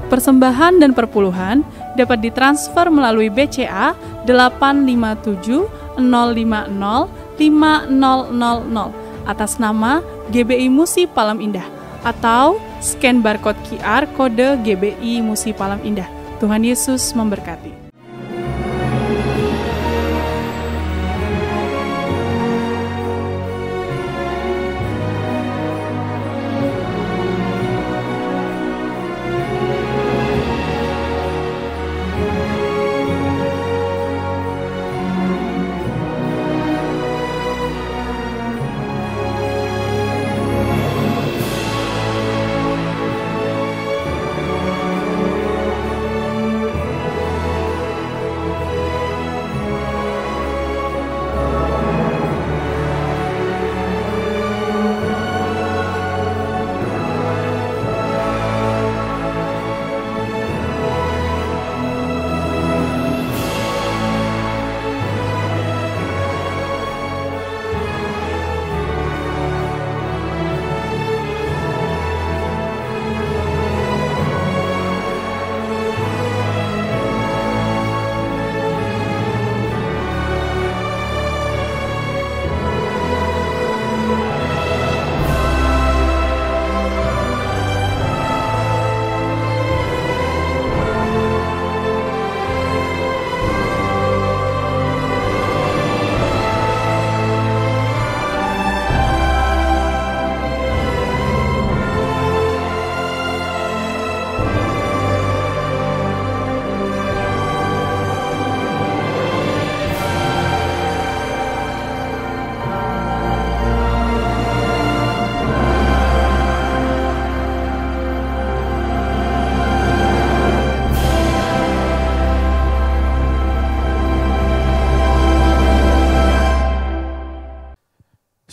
Persembahan dan perpuluhan dapat ditransfer melalui BCA 857 050 5000 atas nama GBI Musi Palam Indah atau scan barcode QR kode GBI Musi Palam Indah. Tuhan Yesus memberkati.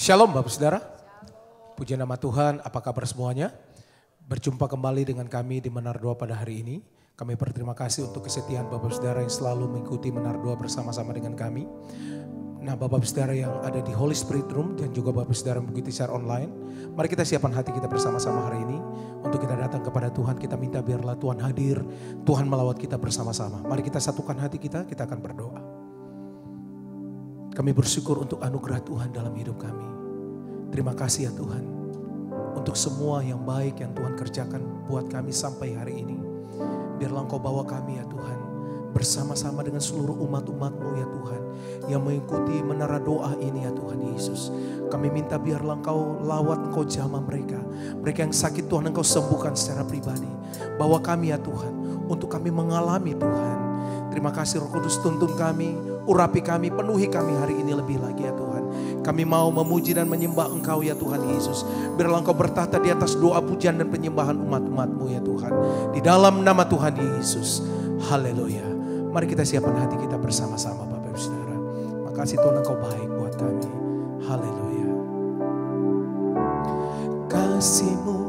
Shalom Bapak Saudara, puji nama Tuhan, apa kabar semuanya? Berjumpa kembali dengan kami di Menar Doa pada hari ini. Kami berterima kasih untuk kesetiaan Bapak Saudara yang selalu mengikuti Menar Doa bersama-sama dengan kami. Nah Bapak Saudara yang ada di Holy Spirit Room dan juga Bapak Saudara yang mengikuti secara online. Mari kita siapkan hati kita bersama-sama hari ini. Untuk kita datang kepada Tuhan, kita minta biarlah Tuhan hadir, Tuhan melawat kita bersama-sama. Mari kita satukan hati kita akan berdoa. Kami bersyukur untuk anugerah Tuhan dalam hidup kami. Terima kasih ya Tuhan, untuk semua yang baik yang Tuhan kerjakan buat kami sampai hari ini. Biarlah Engkau bawa kami ya Tuhan, bersama-sama dengan seluruh umat-umat-Mu ya Tuhan, yang mengikuti menara doa ini ya Tuhan Yesus. Kami minta biarlah Engkau lawat, Engkau jamah mereka. Mereka yang sakit Tuhan Engkau sembuhkan secara pribadi. Bawa kami ya Tuhan, untuk kami mengalami Tuhan. Terima kasih Roh Kudus, tuntun kami, urapi kami, penuhi kami hari ini lebih lagi ya Tuhan. Kami mau memuji dan menyembah Engkau ya Tuhan Yesus. Biarlah Engkau bertahta di atas doa pujian dan penyembahan umat-umat-Mu ya Tuhan. Di dalam nama Tuhan Yesus. Haleluya. Mari kita siapkan hati kita bersama-sama Bapak Ibu Saudara. Makasih Tuhan Engkau baik buat kami. Haleluya. Kasih-Mu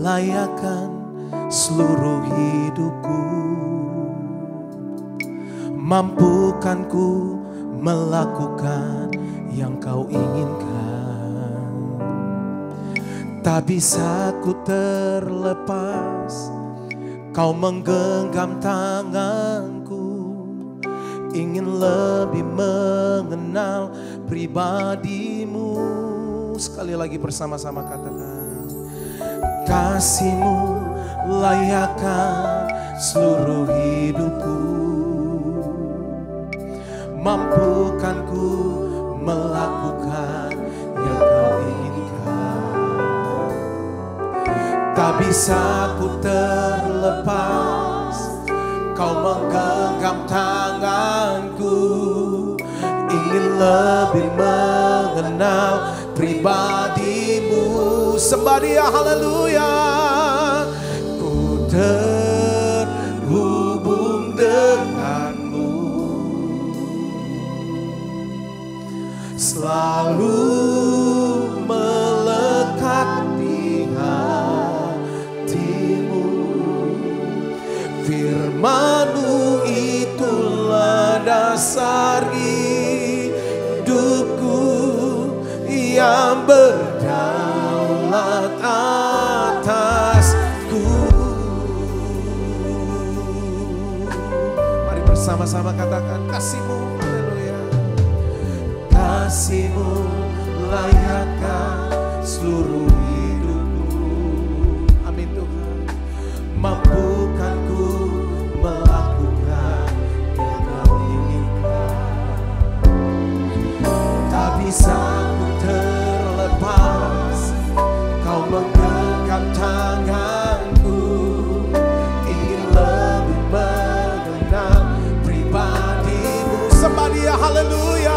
layakkan seluruh hidupku. Mampukanku melakukan yang Kau inginkan. Tak bisa ku terlepas, Kau menggenggam tanganku. Ingin lebih mengenal pribadi-Mu. Sekali lagi bersama-sama katakan. Kasih-Mu layakkan seluruh hidupku. Mampukanku melakukan yang Kau inginkan. Tak bisa ku terlepas, Kau menggenggam tanganku. Ingin lebih mengenal pribadi-Mu. Sembah Dia, haleluya. Ku terhubung denganmu, selalu melekat di hatimu. Firman-Mu itulah dasar hidupku, yang berdaulat atasku. Bersama-sama katakan kasih-Mu, haleluya. Kasih-Mu layakkan seluruh hidupku. Amin Tuhan. Mampukan ku melakukan yang Kau inginkan. Tak bisa ku terlepas, Kau menggenggam tanganku. Ingin lebih mengenal pribadi-Mu. Sembah Dia, haleluya.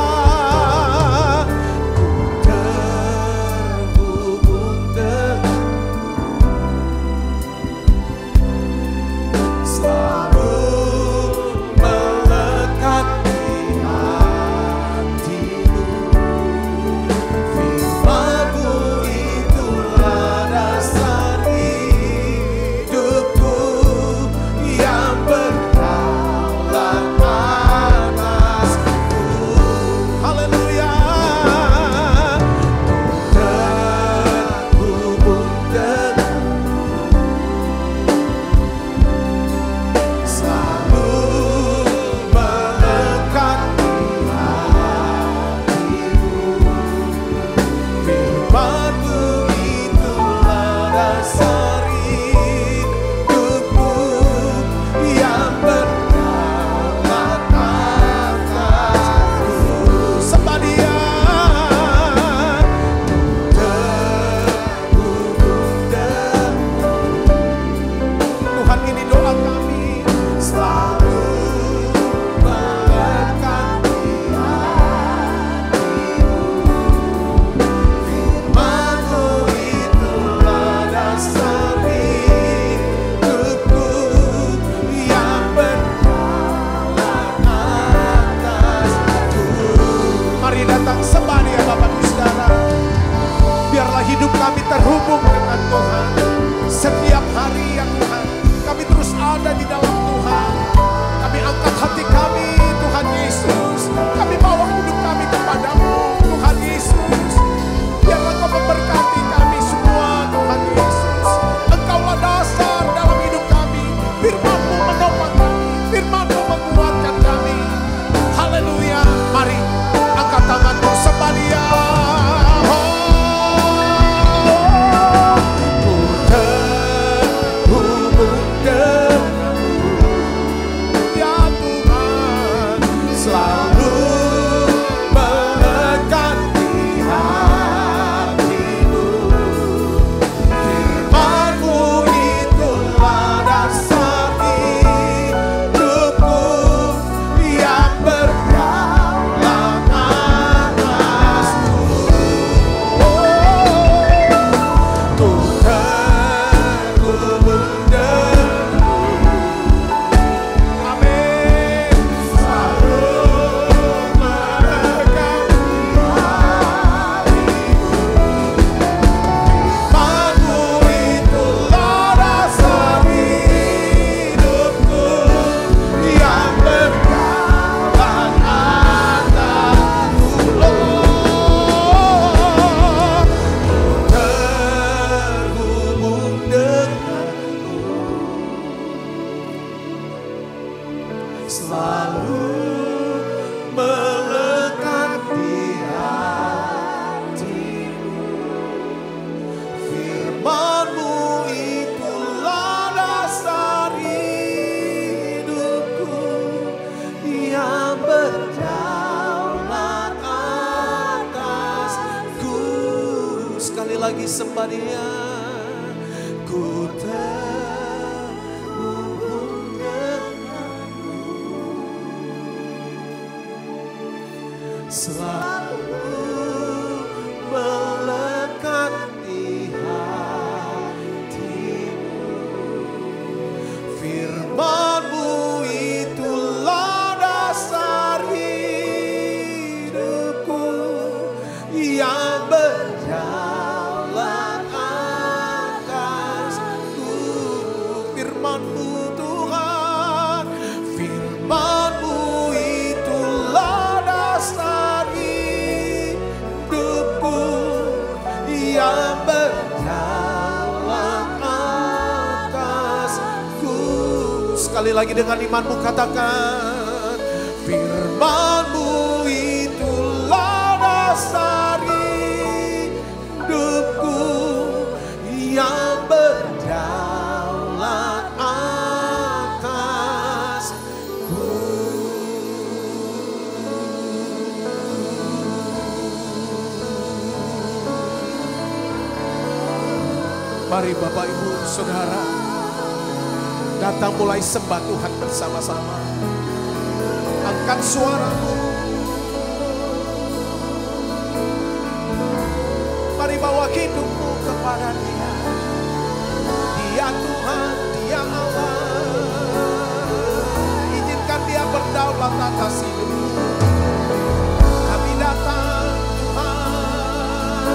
Terhubung dengan Tuhan setiap hari ya Tuhan. Kami terus ada di dalam Tuhan. Kami angkat hati kami Tuhan Yesus. Kami bawa hidup kami kepadamu Tuhan Yesus. Biarlah Kau memberkati kami semua Tuhan Yesus. Engkaulah dasar dalam hidup kami. Firman-Mu menopang kami, Firman-Mu menguatkan kami. Haleluya. Mari angkat tanganmu, sembah Dia. Lagi sembah Dia. Ku terhubung denganmu, selalu melekat di hatimu. Firman-Mu itulah dasar hidupku yang berjalan firman-Mu Tuhan, firman-Mu itulah dasar hidupku yang berjalan atasku. Sekali lagi dengan iman-Mu katakan, Firman-Mu itulah dasar hidupku yang berdaulat atasku. Mari Bapak Ibu Saudara datang mulai sembah Tuhan bersama-sama. Angkat suaramu. Mari bawa hidupmu kepada Dia. Dia Tuhan, Dia Allah. Izinkan Dia berdaulat atas hidupmu. Kami datang Tuhan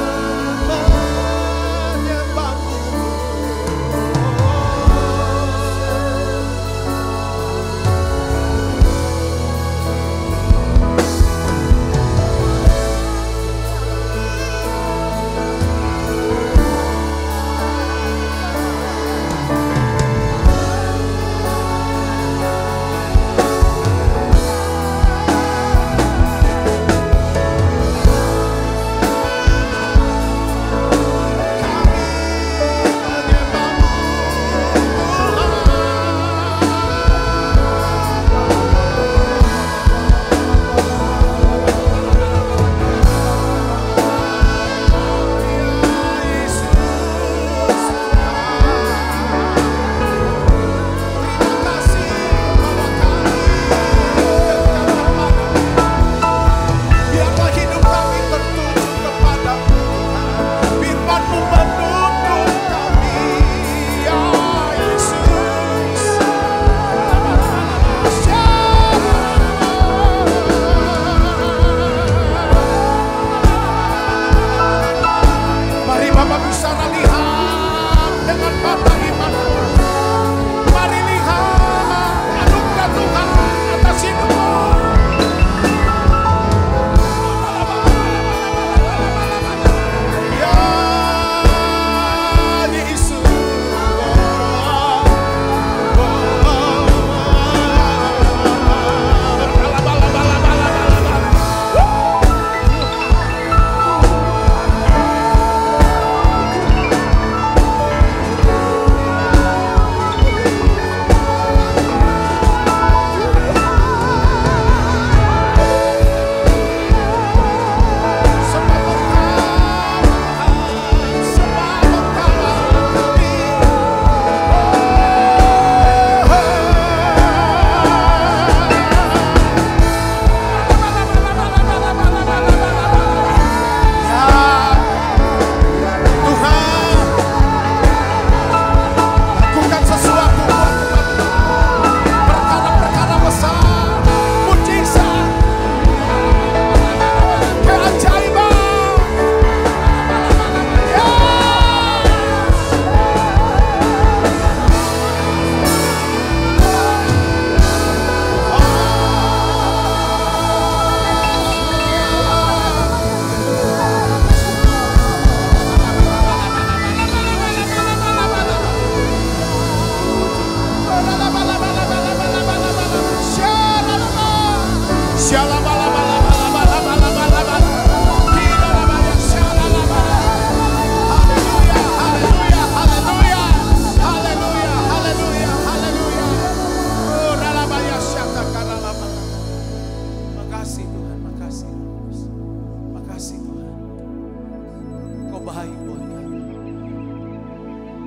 menyembah-Mu.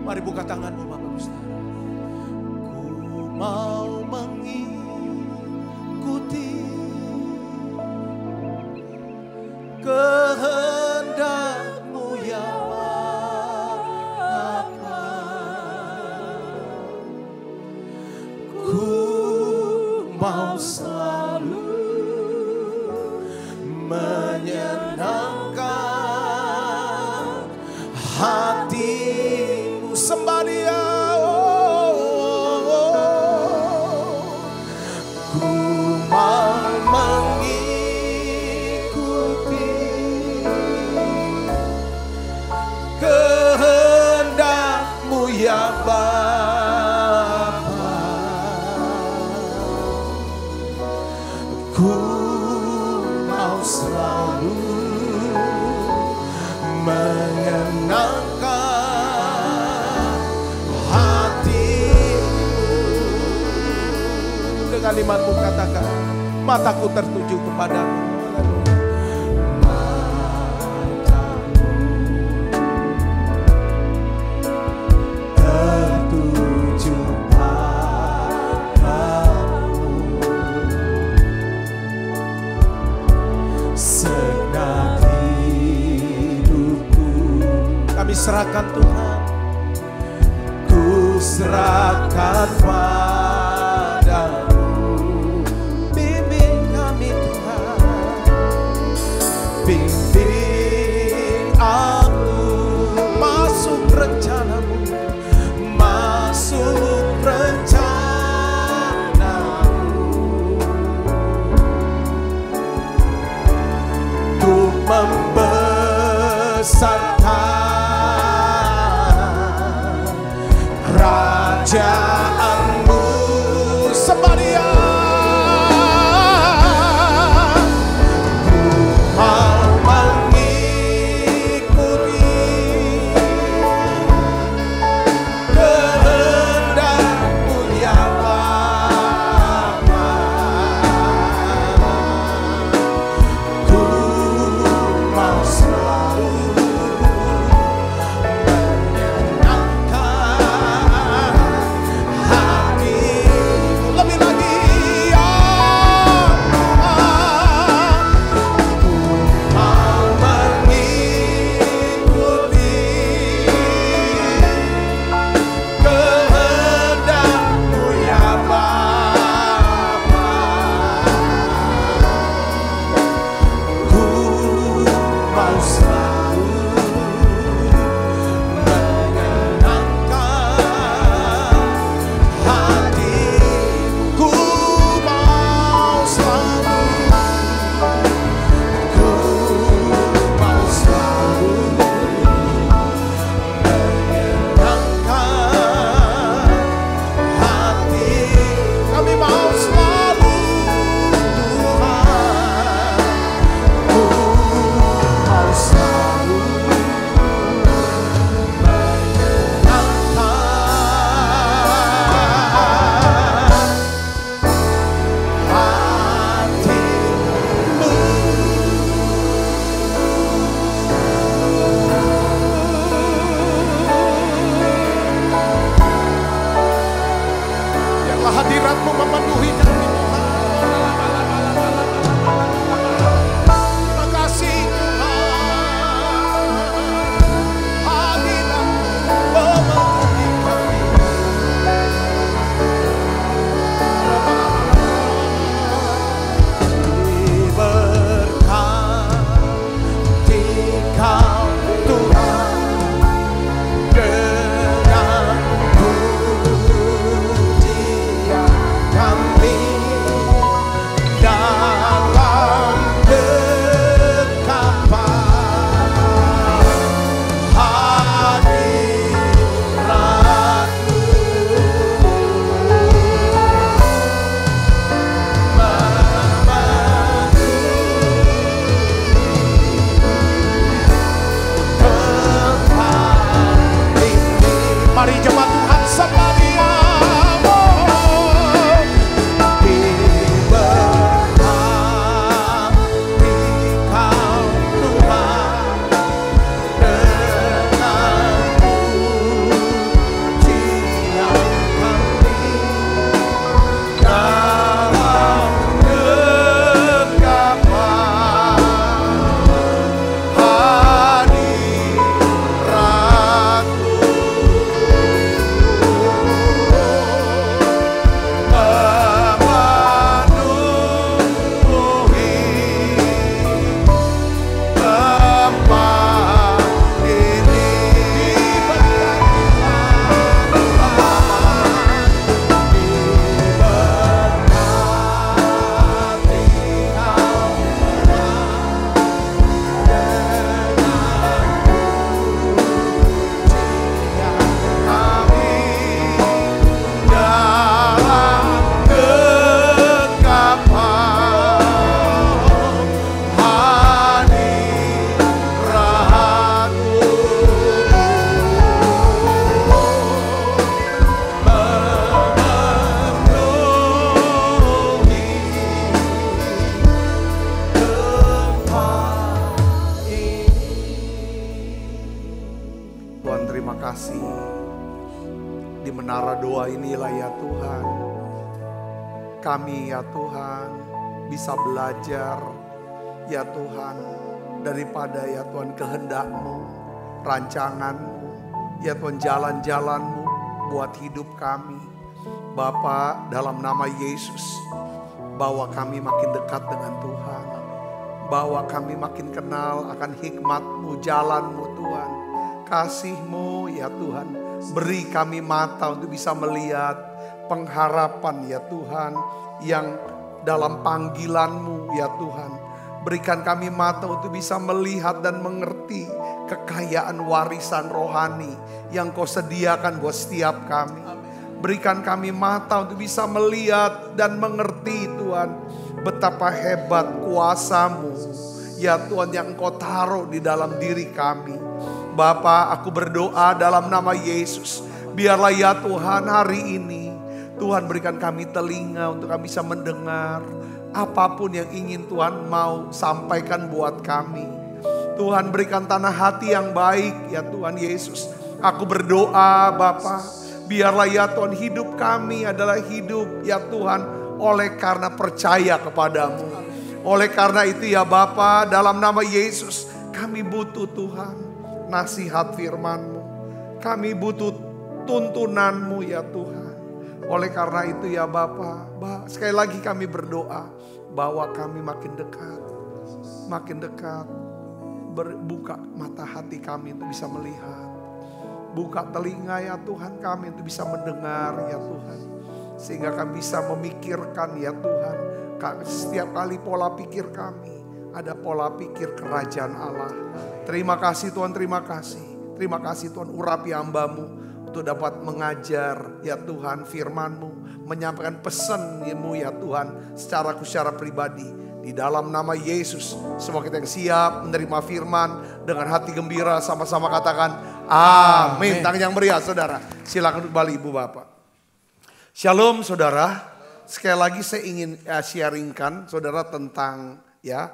Mari buka tanganmu Bapak Ibu Saudara. Ku mau mengikuti kehendak-Mu ya Bapa. Ku mau selalu menyenangkan hati-Mu. Sembah Dia. Ku mau mengikuti kehendak-Mu ya Bapa. Ku kalimat-Mu, katakan, mataku tertuju kepadamu. Kami serahkan Tuhan, ku serahkan padamu. Bimbing kami Tuhan, bimbing aku masuk rencana-Mu, masuk rencana-Mu. Ku membesarkan kerajaan-Mu, sembah Dia. Ku mau mengikuti kehendak-Mu ya Bapa. Ku mau selalu hadirat-Mu memenuhi kami Tuhan. Terima kasih Tuhan, hadirat-Mu memenuhi kami. Diberkati Kau Tuhan dengan pujian kami. berdoa inilah ya Tuhan. Kami ya Tuhan bisa belajar ya Tuhan daripada ya Tuhan kehendak-Mu, rancangan-Mu, ya Tuhan jalan-jalan-Mu buat hidup kami. Bapa, dalam nama Yesus, bawa kami makin dekat dengan Tuhan. Bawa kami makin kenal akan hikmat-Mu, jalan-Mu Tuhan. Kasih-Mu ya Tuhan, beri kami mata untuk bisa melihat pengharapan ya Tuhan yang dalam panggilan-Mu ya Tuhan. Berikan kami mata untuk bisa melihat dan mengerti kekayaan warisan rohani yang Kau sediakan buat setiap kami. Berikan kami mata untuk bisa melihat dan mengerti Tuhan, betapa hebat kuasa-Mu ya Tuhan yang Kau taruh di dalam diri kami. Bapa, aku berdoa dalam nama Yesus, biarlah ya Tuhan hari ini Tuhan berikan kami telinga untuk kami bisa mendengar apapun yang ingin Tuhan mau sampaikan buat kami. Tuhan berikan tanah hati yang baik ya Tuhan Yesus. Aku berdoa Bapa, biarlah ya Tuhan hidup kami adalah hidup ya Tuhan oleh karena percaya kepadamu. Oleh karena itu ya Bapa, dalam nama Yesus kami butuh Tuhan nasihat firman-Mu. Kami butuh tuntunan-Mu ya Tuhan. Oleh karena itu ya Bapa, sekali lagi kami berdoa bahwa kami makin dekat. Makin dekat. Buka mata hati kami untuk bisa melihat. Buka telinga ya Tuhan kami untuk bisa mendengar ya Tuhan. Sehingga kami bisa memikirkan ya Tuhan. Setiap kali pola pikir kami ada pola pikir kerajaan Allah. Terima kasih Tuhan, terima kasih. Terima kasih Tuhan, urapi hamba-Mu untuk dapat mengajar ya Tuhan firman-Mu, menyampaikan pesan-Mu ya Tuhan secara pribadi. Di dalam nama Yesus, semua kita yang siap menerima firman dengan hati gembira sama-sama katakan amin. Tangan yang meriah saudara, silakan kembali Ibu Bapak. Shalom saudara, sekali lagi saya ingin sharingkan saudara tentang ya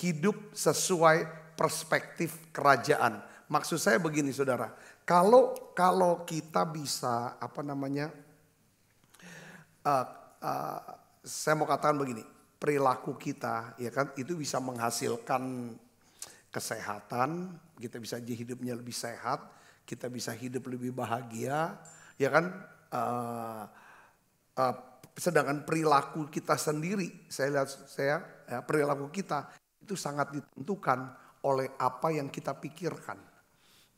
hidup sesuai perspektif kerajaan. Maksud saya begini saudara, kalau kita bisa saya mau katakan begini, perilaku kita ya kan itu bisa menghasilkan kesehatan, kita bisa hidupnya lebih sehat, kita bisa hidup lebih bahagia, ya kan. Sedangkan perilaku kita sendiri, perilaku kita itu sangat ditentukan oleh apa yang kita pikirkan.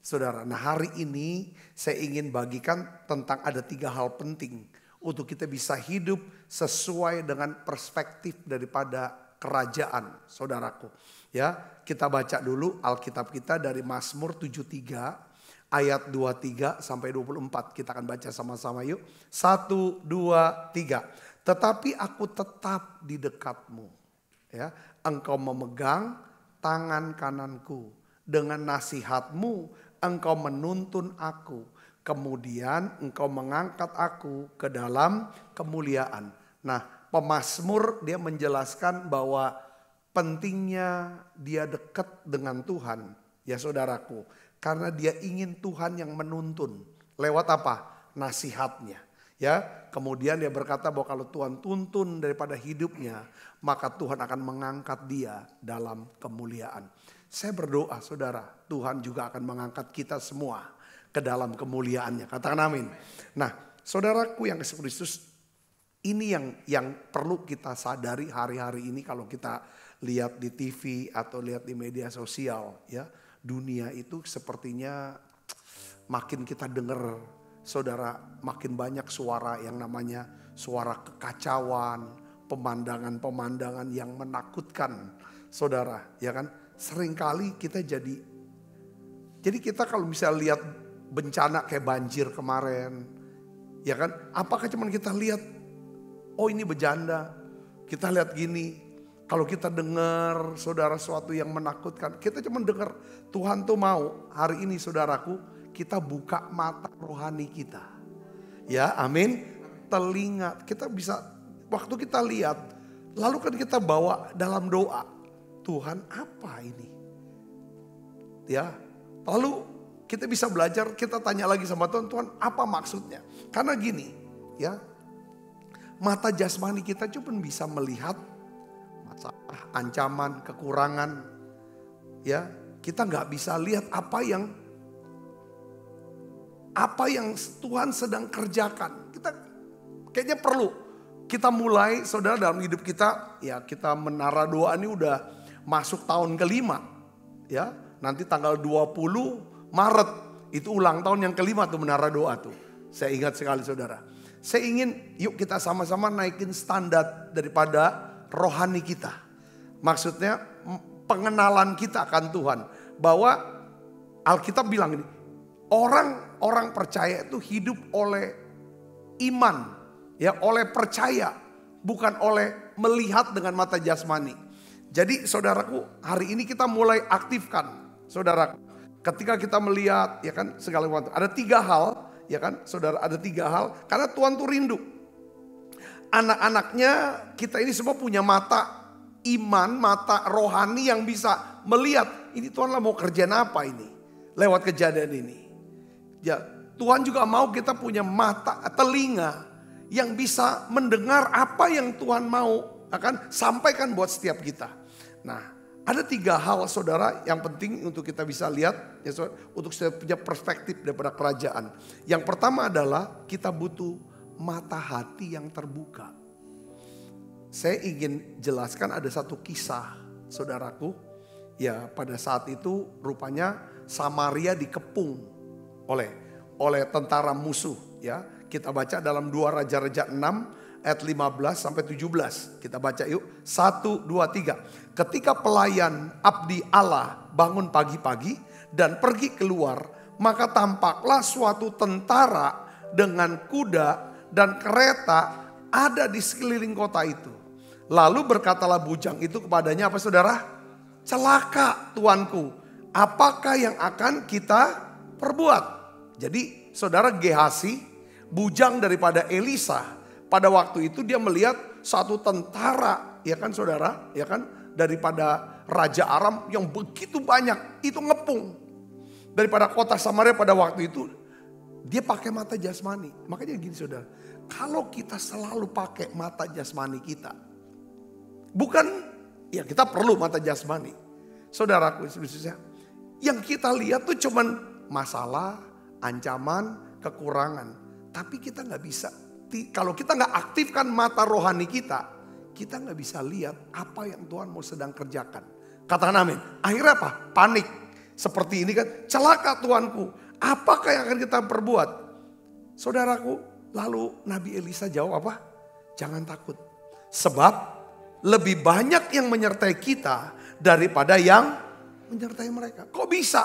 Saudara, nah hari ini saya ingin bagikan tentang ada 3 hal penting untuk kita bisa hidup sesuai dengan perspektif daripada kerajaan, saudaraku. Ya, kita baca dulu Alkitab kita dari Mazmur 73 ayat 23 sampai 24. Kita akan baca sama-sama yuk. 1, 2, 3. Tetapi aku tetap di dekatmu. Ya, engkau memegang tangan kananku, dengan nasihatmu engkau menuntun aku, kemudian engkau mengangkat aku ke dalam kemuliaan. Nah, pemazmur dia menjelaskan bahwa pentingnya dia dekat dengan Tuhan, ya saudaraku, karena dia ingin Tuhan yang menuntun lewat apa? Nasihatnya. Ya, kemudian dia berkata bahwa kalau Tuhan tuntun daripada hidupnya, maka Tuhan akan mengangkat dia dalam kemuliaan. Saya berdoa saudara, Tuhan juga akan mengangkat kita semua ke dalam kemuliaannya. Katakan amin. Nah, saudaraku yang Yesus Kristus, ini yang perlu kita sadari hari-hari ini kalau kita lihat di TV atau lihat di media sosial, ya. Dunia itu sepertinya makin kita dengar, saudara, makin banyak suara yang namanya suara kekacauan, pemandangan-pemandangan yang menakutkan, saudara, ya kan? Seringkali kita jadi kita kalau misalnya lihat bencana kayak banjir kemarin, ya kan? Apakah cuma kita lihat, oh ini berjanda, kita lihat gini. Kalau kita dengar saudara sesuatu yang menakutkan, kita cuma dengar. Tuhan tuh mau hari ini saudaraku, kita buka mata rohani kita. Ya, amin. Telinga, kita bisa, waktu kita lihat, lalu kan kita bawa dalam doa. Tuhan apa ini? Ya, lalu kita bisa belajar, kita tanya lagi sama Tuhan, Tuhan apa maksudnya? Karena gini, ya, mata jasmani kita cuma bisa melihat masalah, ancaman, kekurangan, ya. Kita nggak bisa lihat apa yang Tuhan sedang kerjakan. Kita kayaknya perlu kita mulai, saudara, dalam hidup kita, ya kita menara doa ini udah masuk tahun ke-5, ya. Nanti tanggal 20 Maret itu ulang tahun yang ke-5 tuh menara doa tuh. Saya ingat sekali, saudara. Saya ingin yuk kita sama-sama naikin standar daripada rohani kita. Maksudnya pengenalan kita akan Tuhan. Bahwa Alkitab bilang ini, orang percaya itu hidup oleh iman, ya, oleh percaya, bukan oleh melihat dengan mata jasmani. Jadi saudaraku, hari ini kita mulai aktifkan, saudaraku. Ketika kita melihat, ya kan, segala sesuatu. Ada 3 hal, ya kan, saudara, ada 3 hal. Karena Tuhan tuh rindu. Anak-anaknya, kita ini semua punya mata iman, mata rohani yang bisa melihat. Ini Tuhan lah mau kerjaan apa ini, lewat kejadian ini. Ya, Tuhan juga mau kita punya mata, telinga yang bisa mendengar apa yang Tuhan mau akan sampaikan buat setiap kita. Nah, ada 3 hal, saudara, yang penting untuk kita bisa lihat, ya, saudara, untuk kita punya perspektif daripada kerajaan. Yang pertama adalah kita butuh mata hati yang terbuka. Saya ingin jelaskan ada satu kisah, saudaraku. Ya, pada saat itu rupanya Samaria dikepung oleh tentara musuh, ya. Kita baca dalam 2 Raja-Raja 6 ayat 15 sampai 17. Kita baca yuk. 1, 2, 3. Ketika pelayan abdi Allah bangun pagi-pagi dan pergi keluar, maka tampaklah suatu tentara dengan kuda dan kereta ada di sekeliling kota itu. Lalu berkatalah bujang itu kepadanya, apa, saudara? Celaka tuanku, apakah yang akan kita perbuat? Jadi saudara, Gehazi, bujang daripada Elisa, pada waktu itu dia melihat satu tentara, ya kan saudara, ya kan, daripada Raja Aram yang begitu banyak, itu ngepung. Daripada kota Samaria pada waktu itu, dia pakai mata jasmani. Makanya gini, saudara, kalau kita selalu pakai mata jasmani kita, bukan, ya kita perlu mata jasmani. Saudaraku, yang kita lihat tuh cuman masalah, ancaman, kekurangan. Tapi kita gak bisa, kalau kita gak aktifkan mata rohani kita gak bisa lihat apa yang Tuhan mau sedang kerjakan. Katakan amin. Akhirnya apa? Panik. Seperti ini kan, celaka tuanku, apakah yang akan kita perbuat? Saudaraku, lalu Nabi Elisa jawab apa? Jangan takut. Sebab lebih banyak yang menyertai kita daripada yang menyertai mereka. Kok bisa?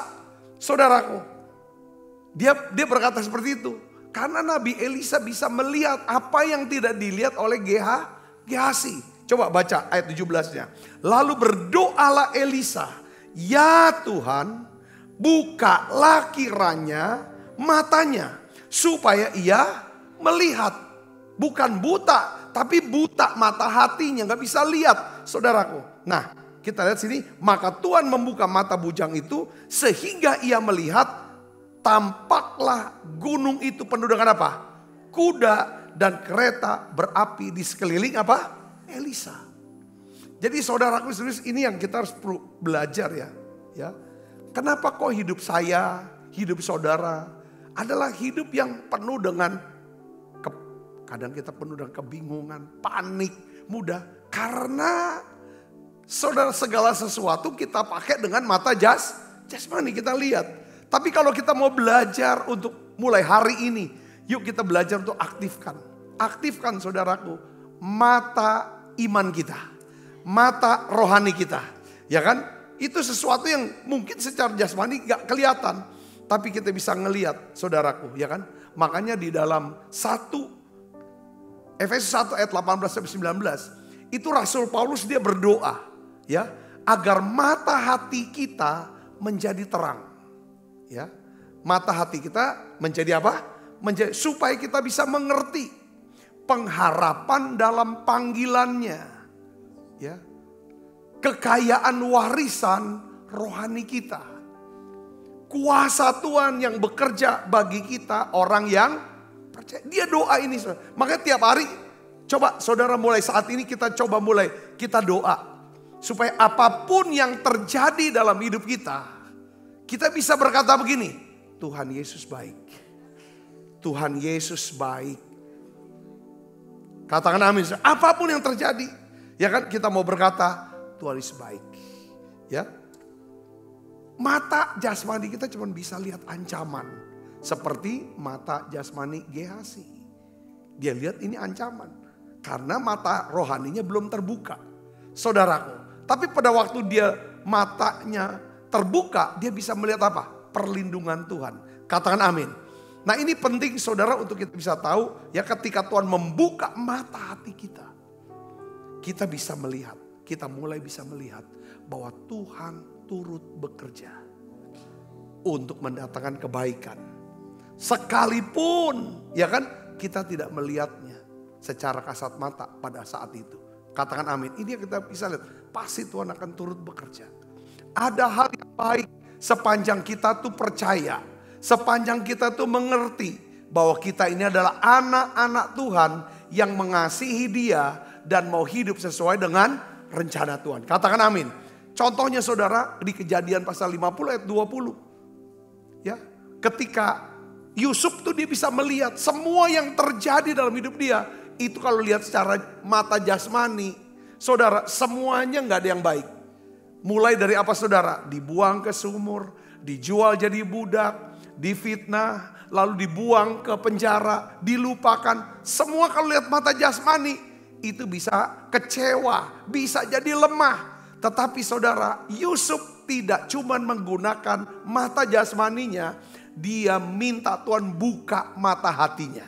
Saudaraku, dia berkata seperti itu. Karena Nabi Elisa bisa melihat apa yang tidak dilihat oleh Gehazi. Coba baca ayat 17-nya. Lalu berdoalah Elisa, ya Tuhan, bukalah kiranya matanya supaya ia melihat. Bukan buta, tapi buta mata hatinya, gak bisa lihat, saudaraku. Nah, kita lihat sini, maka Tuhan membuka mata bujang itu sehingga ia melihat, tampaklah gunung itu penuh dengan apa? Kuda dan kereta berapi di sekeliling apa? Elisa. Jadi saudaraku, ini yang kita harus belajar, ya. Kenapa kok hidup saya, hidup saudara adalah hidup yang penuh dengan kadang kita penuh dengan kebingungan, panik, mudah. Karena saudara, segala sesuatu kita pakai dengan mata jasmani, kita lihat. Tapi kalau kita mau belajar untuk mulai hari ini, yuk kita belajar untuk aktifkan. Aktifkan, saudaraku, mata iman kita, mata rohani kita. Ya kan? Itu sesuatu yang mungkin secara jasmani gak kelihatan. Tapi kita bisa ngelihat, saudaraku, ya kan? Makanya di dalam Efesus 1 ayat 18-19, itu Rasul Paulus dia berdoa, ya, agar mata hati kita menjadi terang, ya, mata hati kita menjadi apa? Supaya kita bisa mengerti pengharapan dalam panggilannya, ya, kekayaan warisan rohani kita. Kuasa Tuhan yang bekerja bagi kita orang yang percaya. Dia doa ini. Makanya tiap hari coba saudara mulai saat ini kita doa. Supaya apapun yang terjadi dalam hidup kita bisa berkata begini. Tuhan Yesus baik. Tuhan Yesus baik. Katakan amin. Apapun yang terjadi. Ya kan kita mau berkata Tuhan Yesus baik. Ya. Mata jasmani kita cuma bisa lihat ancaman. Seperti mata jasmani Gehazi. Dia lihat ini ancaman. Karena mata rohaninya belum terbuka. Saudaraku. Tapi pada waktu dia matanya terbuka. Dia bisa melihat apa? Perlindungan Tuhan. Katakan amin. Nah ini penting saudara untuk kita bisa tahu. Ya ketika Tuhan membuka mata hati kita. Kita bisa melihat. Kita mulai bisa melihat. Bahwa Tuhan turut bekerja untuk mendatangkan kebaikan. Sekalipun ya kan kita tidak melihatnya secara kasat mata pada saat itu. Katakan amin. Ini yang kita bisa lihat. Pasti Tuhan akan turut bekerja. Ada hal yang baik sepanjang kita tuh percaya. Sepanjang kita tuh mengerti bahwa kita ini adalah anak-anak Tuhan yang mengasihi Dia dan mau hidup sesuai dengan rencana Tuhan. Katakan amin. Contohnya saudara di Kejadian pasal 50 ayat 20. Ya, ketika Yusuf tuh dia bisa melihat semua yang terjadi dalam hidup dia. Itu kalau lihat secara mata jasmani, saudara semuanya nggak ada yang baik. Mulai dari apa saudara? Dibuang ke sumur, dijual jadi budak, difitnah, lalu dibuang ke penjara, dilupakan. Semua kalau lihat mata jasmani itu bisa kecewa, bisa jadi lemah. Tetapi saudara, Yusuf tidak cuma menggunakan mata jasmaninya, dia minta Tuhan buka mata hatinya.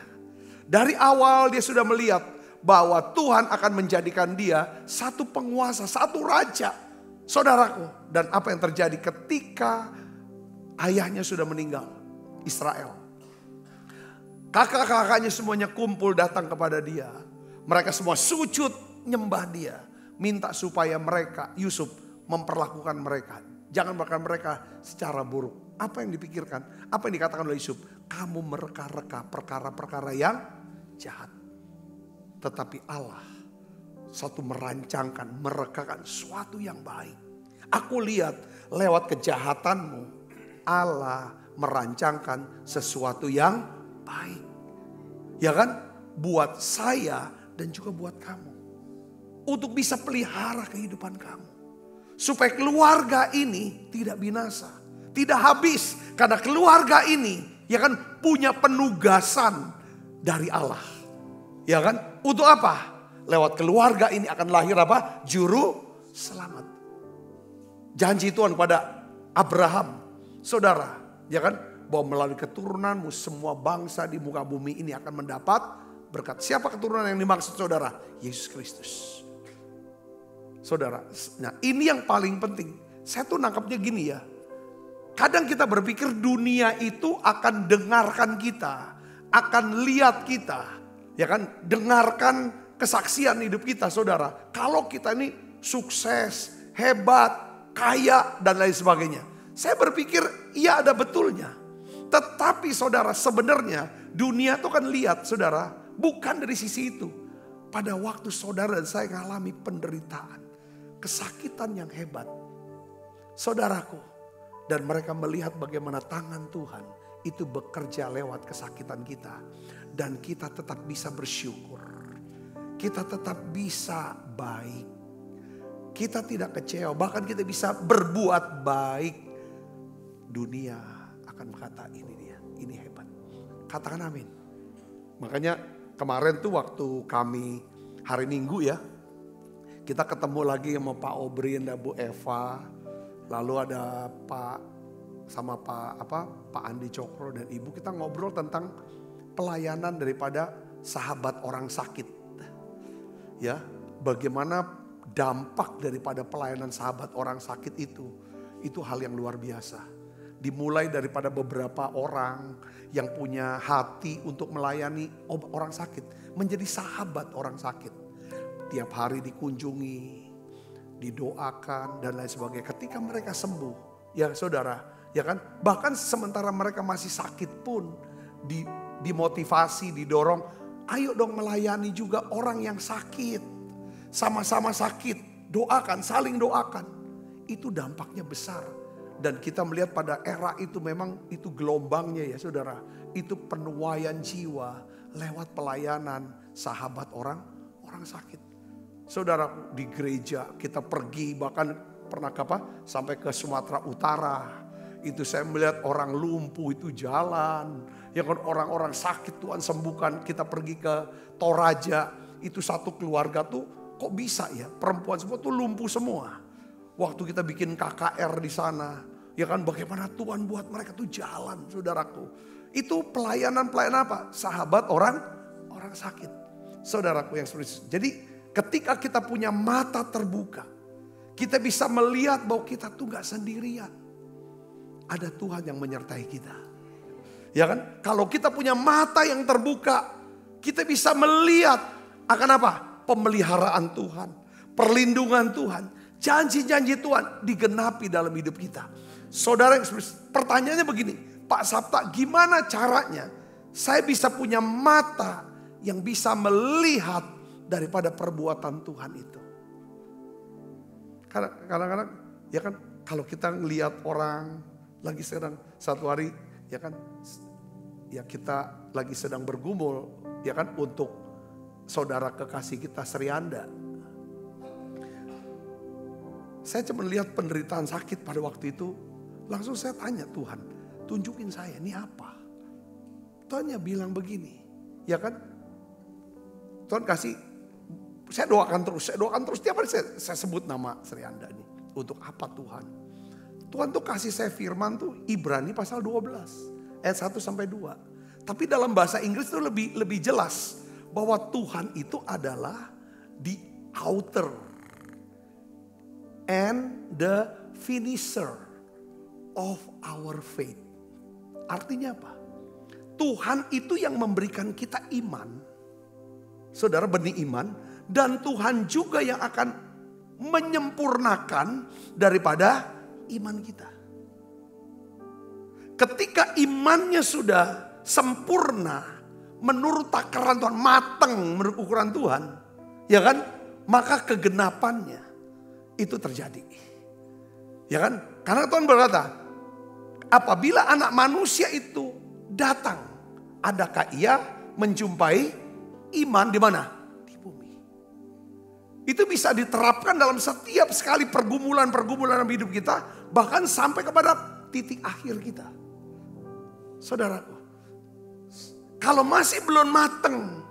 Dari awal dia sudah melihat bahwa Tuhan akan menjadikan dia satu penguasa, satu raja. Saudaraku, dan apa yang terjadi ketika ayahnya sudah meninggal, Israel. Kakak-kakaknya semuanya kumpul datang kepada dia. Mereka semua sujud nyembah dia. Minta supaya mereka, Yusuf, memperlakukan mereka. Jangan makan mereka secara buruk. Apa yang dipikirkan? Apa yang dikatakan oleh Yusuf? Kamu mereka-reka perkara-perkara yang jahat. Tetapi Allah satu merancangkan, merekakan suatu yang baik. Aku lihat lewat kejahatanmu, Allah merancangkan sesuatu yang baik. Ya kan? Buat saya dan juga buat kamu. Untuk bisa pelihara kehidupan kamu. Supaya keluarga ini tidak binasa. Tidak habis. Karena keluarga ini ya kan punya penugasan dari Allah. Ya kan? Untuk apa? Lewat keluarga ini akan lahir apa? Juru selamat. Janji Tuhan pada Abraham. Saudara. Ya kan? Bahwa melalui keturunanmu semua bangsa di muka bumi ini akan mendapat berkat. Siapa keturunan yang dimaksud saudara? Yesus Kristus. Saudara, nah ini yang paling penting. Saya tuh nangkapnya gini ya. Kadang kita berpikir dunia itu akan dengarkan kita. Akan lihat kita. Ya kan, dengarkan kesaksian hidup kita saudara. Kalau kita ini sukses, hebat, kaya dan lain sebagainya. Saya berpikir iya ada betulnya. Tetapi saudara sebenarnya dunia itu kan lihat saudara. Bukan dari sisi itu. Pada waktu saudara dan saya mengalami penderitaan. Kesakitan yang hebat. Saudaraku. Dan mereka melihat bagaimana tangan Tuhan itu bekerja lewat kesakitan kita. Dan kita tetap bisa bersyukur. Kita tetap bisa baik. Kita tidak kecewa. Bahkan kita bisa berbuat baik. Dunia akan berkata ini dia. Ini hebat. Katakan amin. Makanya kemarin tuh waktu kami hari Minggu ya. Kita ketemu lagi sama Pak Obrin dan Bu Eva. Lalu ada Pak Andi Cokro dan Ibu. Kita ngobrol tentang pelayanan daripada sahabat orang sakit. Ya, bagaimana dampak daripada pelayanan sahabat orang sakit itu hal yang luar biasa. Dimulai daripada beberapa orang yang punya hati untuk melayani orang sakit. Menjadi sahabat orang sakit. Tiap hari dikunjungi, didoakan dan lain sebagainya. Ketika mereka sembuh, ya saudara, Ya kan? Bahkan sementara mereka masih sakit pun dimotivasi, didorong, ayo dong melayani juga orang yang sakit. Sama-sama sakit, doakan, saling doakan. Itu dampaknya besar. Dan kita melihat pada era itu memang itu gelombangnya ya saudara. Itu penuaian jiwa lewat pelayanan sahabat orang sakit. Saudara, di gereja kita pergi bahkan pernah sampai ke Sumatera Utara. Itu saya melihat orang lumpuh itu jalan. Ya kan, orang-orang sakit Tuhan sembuhkan. Kita pergi ke Toraja. Itu satu keluarga tuh kok bisa ya. Perempuan semua tuh lumpuh semua. Waktu kita bikin KKR di sana. Ya kan, bagaimana Tuhan buat mereka tuh jalan saudaraku. Itu pelayanan-pelayanan apa? Sahabat orang sakit. Saudaraku yang serius. Jadi ketika kita punya mata terbuka. Kita bisa melihat bahwa kita tuh gak sendirian. Ada Tuhan yang menyertai kita. Ya kan? Kalau kita punya mata yang terbuka, kita bisa melihat akan apa? Pemeliharaan Tuhan, perlindungan Tuhan, janji-janji Tuhan digenapi dalam hidup kita. Saudara, pertanyaannya begini, Pak Sabta, gimana caranya saya bisa punya mata yang bisa melihat daripada perbuatan Tuhan itu? Kadang-kadang ya kan, kalau kita ngelihat orang lagi sedang satu hari ya kan, ya kita lagi sedang bergumul ya kan untuk saudara kekasih kita Srianda. Saya cuma lihat penderitaan sakit pada waktu itu, langsung saya tanya Tuhan, tunjukin saya ini apa? Tuhan bilang begini, ya kan? Tuhan kasih, saya doakan terus tiap hari saya sebut nama Srianda ini. Untuk apa Tuhan? Tuhan tuh kasih saya firman tuh Ibrani pasal 12 ayat 1 sampai 2. Tapi dalam bahasa Inggris tuh lebih jelas bahwa Tuhan itu adalah the author and the finisher of our faith. Artinya apa? Tuhan itu yang memberikan kita iman. Saudara, benih iman. Dan Tuhan juga yang akan menyempurnakan daripada iman kita. Ketika imannya sudah sempurna menurut takaran Tuhan, matang menurut ukuran Tuhan, ya kan? Maka kegenapannya itu terjadi. Ya kan? Karena Tuhan berkata, apabila anak manusia itu datang, adakah ia menjumpai iman di mana? Di bumi. Itu bisa diterapkan dalam setiap sekali pergumulan dalam hidup kita, bahkan sampai kepada titik akhir kita. Saudaraku, kalau masih belum matang,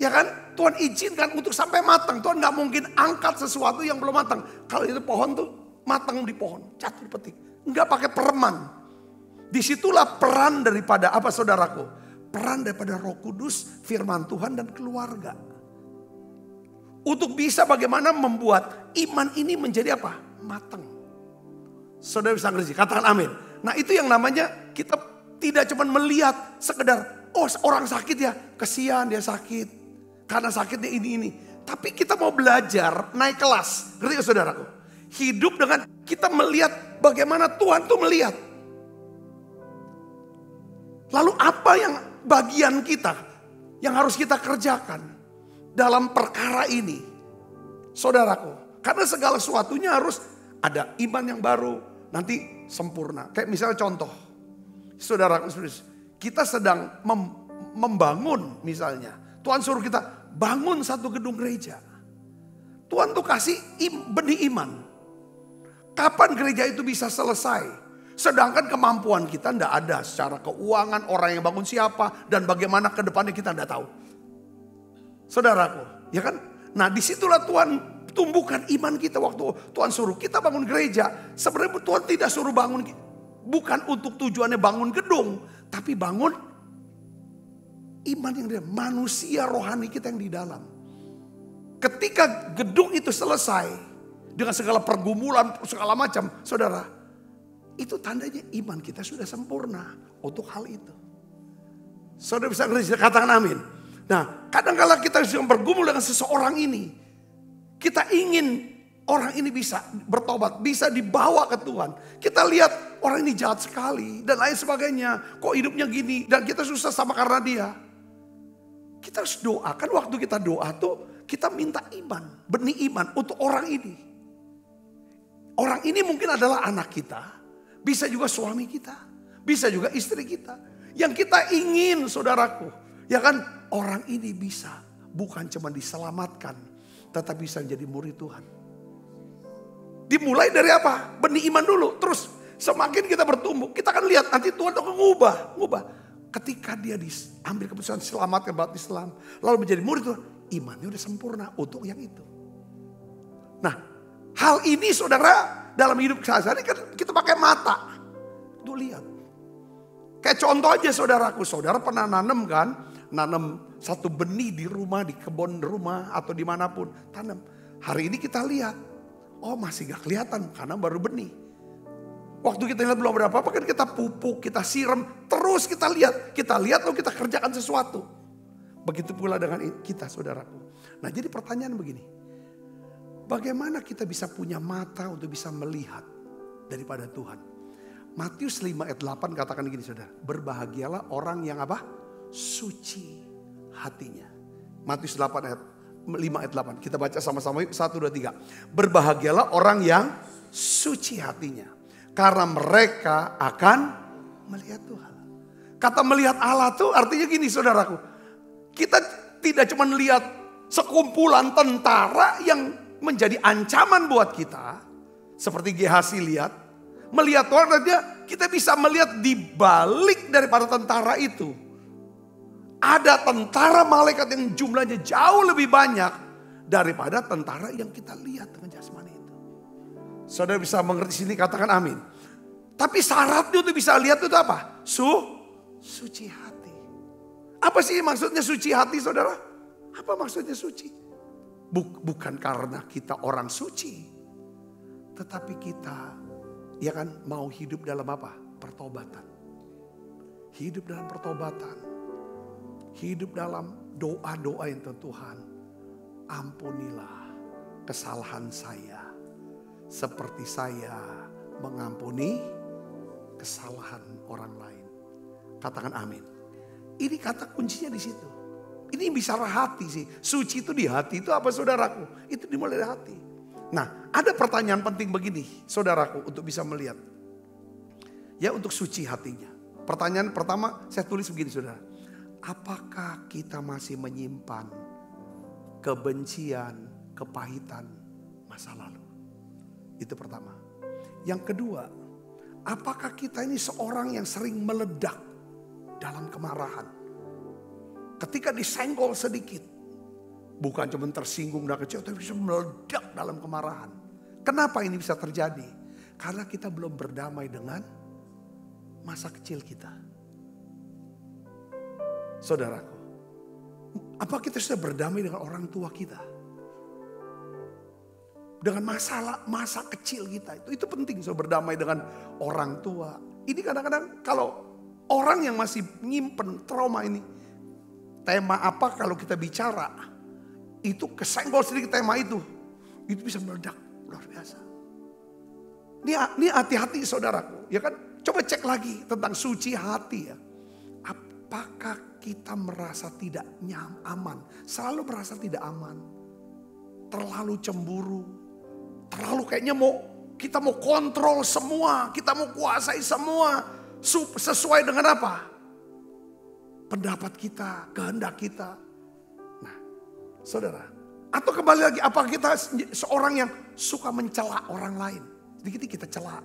ya kan, Tuhan izinkan untuk sampai matang. Tuhan gak mungkin angkat sesuatu yang belum matang. Kalau itu pohon tuh matang di pohon, jatuh petik, nggak pakai pereman. Disitulah peran daripada apa saudaraku? Peran daripada Roh Kudus, firman Tuhan dan keluarga. Untuk bisa bagaimana membuat iman ini menjadi apa? Matang. Saudara bisa ngerti, katakan amin. Nah itu yang namanya kita tidak cuma melihat sekedar, oh orang sakit ya, kesian dia sakit. Karena sakitnya ini. Tapi kita mau belajar naik kelas. Ngerti gak saudaraku? Hidup dengan kita melihat bagaimana Tuhan tuh melihat. Lalu apa yang bagian kita yang harus kita kerjakan dalam perkara ini, saudaraku? Karena segala sesuatunya harus ada iman yang baru, nanti sempurna. Kayak misalnya contoh, saudaraku, kita sedang membangun misalnya. Tuhan suruh kita bangun satu gedung gereja. Tuhan tuh kasih benih iman. Kapan gereja itu bisa selesai? Sedangkan kemampuan kita tidak ada. Secara keuangan, orang yang bangun siapa, dan bagaimana ke depannya kita tidak tahu. Saudaraku, ya kan? Nah disitulah Tuhan tumbuhkan iman kita waktu Tuhan suruh kita bangun gereja. Sebenarnya Tuhan tidak suruh bangun, bukan untuk tujuannya bangun gedung, tapi bangun iman yang di dalam, manusia rohani kita yang di dalam. Ketika gedung itu selesai, dengan segala pergumulan, segala macam, saudara, itu tandanya iman kita sudah sempurna untuk hal itu. Saudara bisa katakan amin. Nah, kadang-kadang kita sedang bergumul dengan seseorang ini, kita ingin orang ini bisa bertobat, bisa dibawa ke Tuhan. Kita lihat orang ini jahat sekali dan lain sebagainya. Kok hidupnya gini dan kita susah sama karena dia. Kita harus doakan, waktu kita doa tuh kita minta iman, benih iman untuk orang ini. Orang ini mungkin adalah anak kita, bisa juga suami kita, bisa juga istri kita. Yang kita ingin, saudaraku, ya kan, orang ini bisa bukan cuma diselamatkan, tetapi bisa menjadi murid Tuhan. Dimulai dari apa? Benih iman dulu. Terus semakin kita bertumbuh, kita akan lihat nanti Tuhan akan ngubah. Ketika dia diambil keputusan selamatkan baptis Islam, lalu menjadi murid Tuhan, imannya udah sempurna untuk yang itu. Nah, hal ini saudara dalam hidup sehari-hari kan kita pakai mata. Tuh lihat. Kayak contoh aja saudaraku, saudara pernah nanam kan? Nanam satu benih di rumah, di kebun rumah atau dimanapun. Tanam. Hari ini kita lihat. Oh masih gak kelihatan karena baru benih. Waktu kita lihat belum berapa apa kan kita pupuk, kita siram. Terus kita lihat lalu kita kerjakan sesuatu. Begitu pula dengan kita saudaraku. Nah jadi pertanyaan begini. Bagaimana kita bisa punya mata untuk bisa melihat daripada Tuhan? Matius 5 ayat 8 katakan gini saudara. Berbahagialah orang yang apa? Suci hatinya. Matius 8 ayat 5 ayat 8. Kita baca sama-sama yuk. 1, 2, 3. Berbahagialah orang yang suci hatinya. Karena mereka akan melihat Tuhan. Kata melihat Allah tuh artinya gini saudaraku. Kita tidak cuma melihat sekumpulan tentara yang menjadi ancaman buat kita. Seperti Gehazi lihat. Melihat Tuhan dan kita bisa melihat di balik daripada tentara itu. Ada tentara malaikat yang jumlahnya jauh lebih banyak daripada tentara yang kita lihat dengan jasmani itu. Saudara bisa mengerti sini katakan amin. Tapi syaratnya untuk bisa lihat itu apa? Suci hati. Apa sih maksudnya suci hati saudara? Apa maksudnya suci? Bukan karena kita orang suci. Tetapi kita ya kan mau hidup dalam apa? Pertobatan. Hidup dalam pertobatan. Hidup dalam doa-doa yang Tuhan, ampunilah kesalahan saya. Seperti saya mengampuni kesalahan orang lain. Katakan amin. Ini kata kuncinya di situ. Ini bicara hati sih. Suci itu di hati itu apa saudaraku? Itu dimulai dari hati. Nah ada pertanyaan penting begini saudaraku untuk bisa melihat. Ya untuk suci hatinya. Pertanyaan pertama saya tulis begini saudara. Apakah kita masih menyimpan kebencian, kepahitan masa lalu? Itu pertama. Yang kedua, apakah kita ini seorang yang sering meledak dalam kemarahan? Ketika disenggol sedikit, bukan cuma tersinggung dan kecil, tapi bisa meledak dalam kemarahan. Kenapa ini bisa terjadi? Karena kita belum berdamai dengan masa kecil kita. Saudaraku, apa kita sudah berdamai dengan orang tua kita? Dengan masa kecil kita itu penting berdamai dengan orang tua. Ini kadang-kadang kalau orang yang masih nyimpen trauma ini, tema apa kalau kita bicara, itu kesenggol sedikit tema itu bisa meledak luar biasa. Ini hati-hati saudaraku, ya kan? Coba cek lagi tentang suci hati ya. Apakah kita merasa tidak aman? Selalu merasa tidak aman. Terlalu cemburu. Terlalu kayaknya kita mau kontrol semua. Kita mau kuasai semua. Sesuai dengan apa? Pendapat kita, kehendak kita. Nah saudara. Atau kembali lagi, apakah kita seorang yang suka mencela orang lain? Sedikit kita cela.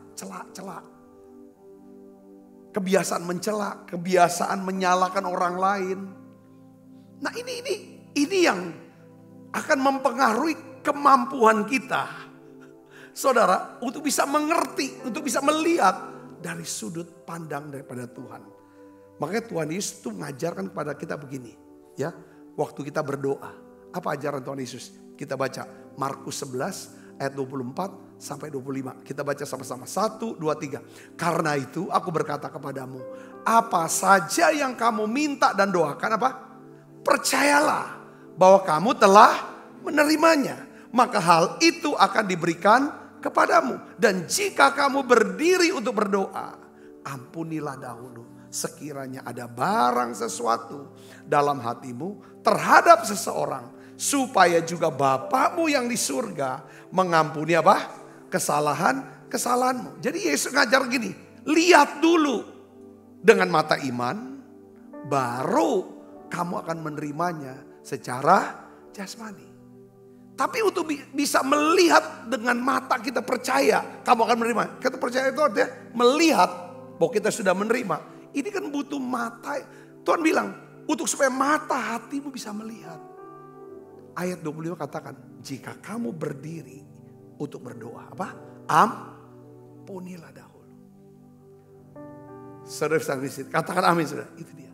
Kebiasaan mencela, kebiasaan menyalahkan orang lain. Nah ini yang akan mempengaruhi kemampuan kita. Saudara, untuk bisa mengerti, untuk bisa melihat dari sudut pandang daripada Tuhan. Makanya Tuhan Yesus itu mengajarkan kepada kita begini. Ya, waktu kita berdoa. Apa ajaran Tuhan Yesus? Kita baca Markus 11 ayat 24 sampai 25. Kita baca sama-sama. 1, 2, 3. Karena itu aku berkata kepadamu. Apa saja yang kamu minta dan doakan apa? Percayalah bahwa kamu telah menerimanya. Maka hal itu akan diberikan kepadamu. Dan jika kamu berdiri untuk berdoa, ampunilah dahulu sekiranya ada barang sesuatu dalam hatimu terhadap seseorang, supaya juga Bapamu yang di surga mengampuni apa? Kesalahanmu. Jadi Yesus ngajar gini, lihat dulu dengan mata iman, baru kamu akan menerimanya secara jasmani. Tapi untuk bisa melihat dengan mata kita percaya, kamu akan menerima. Kita percaya itu artinya melihat bahwa kita sudah menerima. Ini kan butuh mata. Tuhan bilang, untuk supaya mata hatimu bisa melihat. Ayat 25 katakan, jika kamu berdiri untuk berdoa, apa? Ampunilah dahulu. Saudara, katakan amin saudara. Itu dia.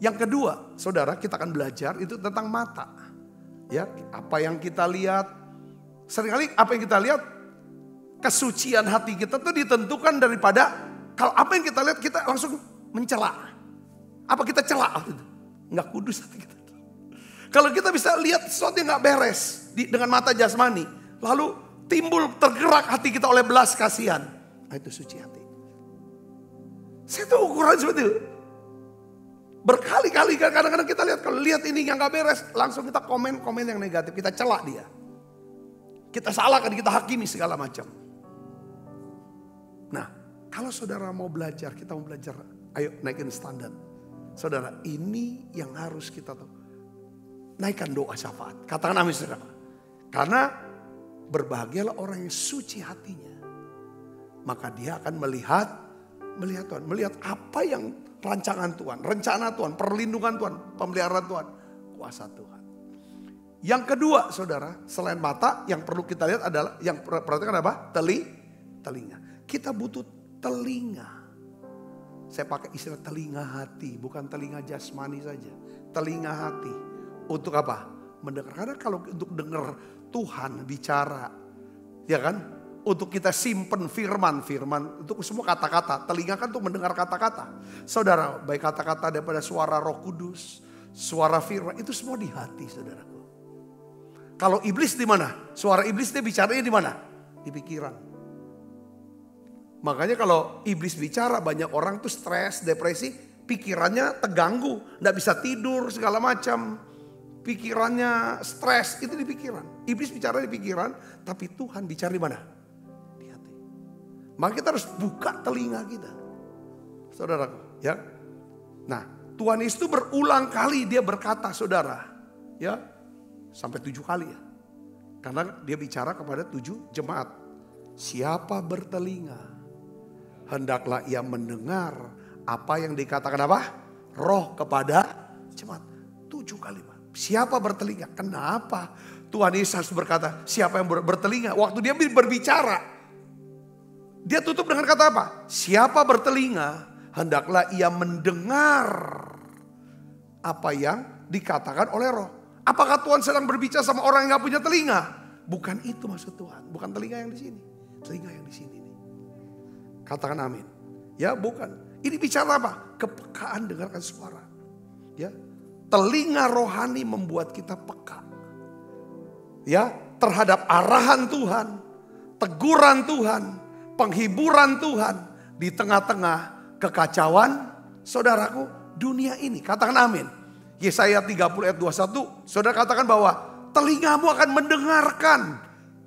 Yang kedua, saudara, kita akan belajar itu tentang mata. Ya, apa yang kita lihat, seringkali apa yang kita lihat, kesucian hati kita tuh ditentukan daripada kalau apa yang kita lihat kita langsung mencela. Apa kita celak? Nggak kudus hati kita. Kalau kita bisa lihat sesuatu yang nggak beres dengan mata jasmani, lalu timbul tergerak hati kita oleh belas kasihan, itu suci hati. Saya tuh ukuran seperti itu. Berkali-kali kadang-kadang kita lihat, kalau lihat ini yang gak beres, langsung kita komen yang negatif, kita celak dia. Kita salahkan, kita hakimi segala macam. Nah, kalau saudara mau belajar, kita mau belajar, ayo naikin standar. Saudara, ini yang harus kita tahu. Naikkan doa syafaat. Katakan amin saudara. Karena berbahagialah orang yang suci hatinya. Maka dia akan melihat Tuhan. Melihat apa yang rancangan Tuhan, rencana Tuhan, perlindungan Tuhan, pemeliharaan Tuhan, kuasa Tuhan. Yang kedua saudara, selain mata yang perlu kita lihat adalah, yang perhatikan apa? Telinga. Kita butuh telinga. Saya pakai istilah telinga hati, bukan telinga jasmani saja. Telinga hati. Untuk apa? Mendengar. Karena kalau untuk dengar Tuhan bicara, ya kan? Untuk kita simpen firman, untuk semua kata-kata. Telinga kan untuk mendengar kata-kata. Saudara, baik kata-kata daripada suara Roh Kudus, suara firman, itu semua di hati saudaraku. Kalau iblis di mana? Suara iblis dia bicaranya di mana? Di pikiran. Makanya kalau iblis bicara, banyak orang tuh stres, depresi, pikirannya terganggu, nggak bisa tidur segala macam. Pikirannya stres, itu di pikiran. Iblis bicara di pikiran, tapi Tuhan bicara di mana? Maka kita harus buka telinga kita. Saudaraku, ya. Nah, Tuhan Yesus itu berulang kali dia berkata, saudara, ya, sampai 7 kali ya. Karena dia bicara kepada 7 jemaat. Siapa bertelinga, hendaklah ia mendengar apa yang dikatakan apa? Roh kepada jemaat. 7 kali, Pak. Siapa bertelinga? Kenapa Tuhan Yesus berkata, siapa yang bertelinga? Waktu dia berbicara, dia tutup dengan kata apa? Siapa bertelinga, hendaklah ia mendengar apa yang dikatakan oleh Roh. Apakah Tuhan sedang berbicara sama orang yang gak punya telinga? Bukan itu maksud Tuhan. Bukan telinga yang di sini. Telinga yang di sini. Katakan amin. Ya bukan. Ini bicara apa? Kepekaan dengarkan suara. Ya, telinga rohani membuat kita peka. Ya, terhadap arahan Tuhan, teguran Tuhan, penghiburan Tuhan di tengah-tengah kekacauan saudaraku dunia ini. Katakan amin. Yesaya 30 ayat 21. Saudara katakan bahwa telingamu akan mendengarkan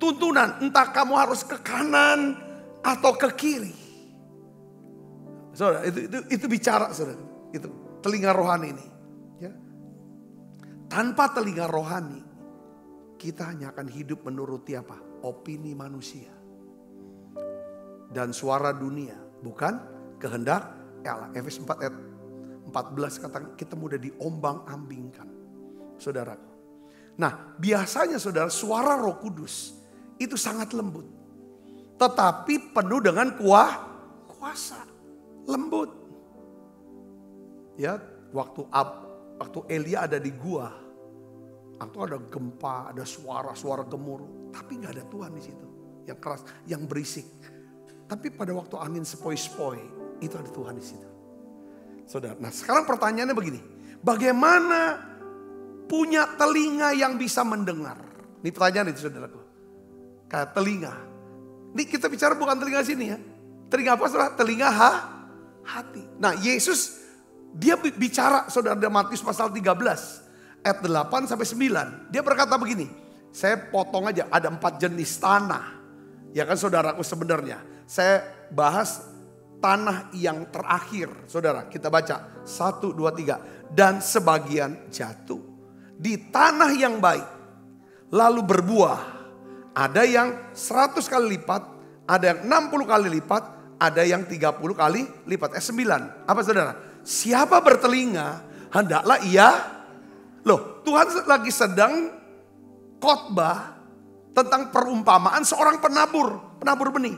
tuntunan. Entah kamu harus ke kanan atau ke kiri. Saudara itu bicara saudara. Itu telinga rohani ini. Ya. Tanpa telinga rohani kita hanya akan hidup menuruti apa? Opini manusia. Dan suara dunia, bukan kehendak Allah. Efesus 4 ayat 14 katakan kita mudah diombang-ambingkan. Saudaraku. Nah, biasanya saudara, suara Roh Kudus itu sangat lembut. Tetapi penuh dengan kuasa. Lembut. Ya, waktu Elia ada di gua, waktu ada gempa, ada suara gemuruh, tapi nggak ada Tuhan di situ. Yang keras, yang berisik. Tapi pada waktu angin sepoi-sepoi, itu ada Tuhan di situ. Saudara, nah sekarang pertanyaannya begini. Bagaimana punya telinga yang bisa mendengar? Ini pertanyaan itu saudaraku. Kayak telinga. Ini kita bicara bukan telinga sini ya. Telinga apa saudara? Telinga hati. Nah Yesus dia bicara saudara dalam Matius pasal 13 ayat 8 sampai 9. Dia berkata begini, saya potong aja, ada 4 jenis tanah. Ya kan saudaraku sebenarnya. Saya bahas tanah yang terakhir. Saudara kita baca 1, 2, 3. Dan sebagian jatuh di tanah yang baik. Lalu berbuah. Ada yang 100 kali lipat. Ada yang 60 kali lipat. Ada yang 30 kali lipat. 9. Apa saudara? Siapa bertelinga hendaklah ia. Loh Tuhan lagi sedang khotbah tentang perumpamaan seorang penabur benih.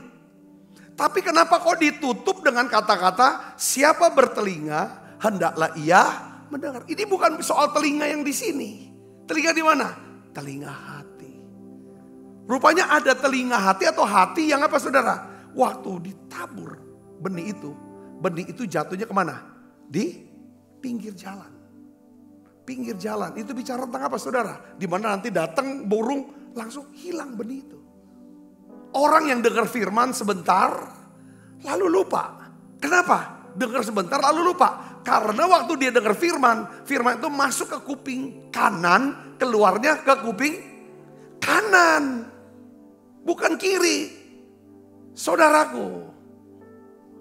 Tapi kenapa kok ditutup dengan kata-kata siapa bertelinga hendaklah ia mendengar. Ini bukan soal telinga yang di sini. Telinga di mana? Telinga hati. Rupanya ada telinga hati atau hati yang apa saudara? Waktu ditabur benih itu jatuhnya kemana? Di pinggir jalan. Pinggir jalan itu bicara tentang apa saudara? Dimana nanti datang burung langsung hilang benih itu. Orang yang dengar firman sebentar lalu lupa. Kenapa? Dengar sebentar lalu lupa. Karena waktu dia dengar firman itu masuk ke kuping kanan, keluarnya ke kuping kanan. Bukan kiri. Saudaraku.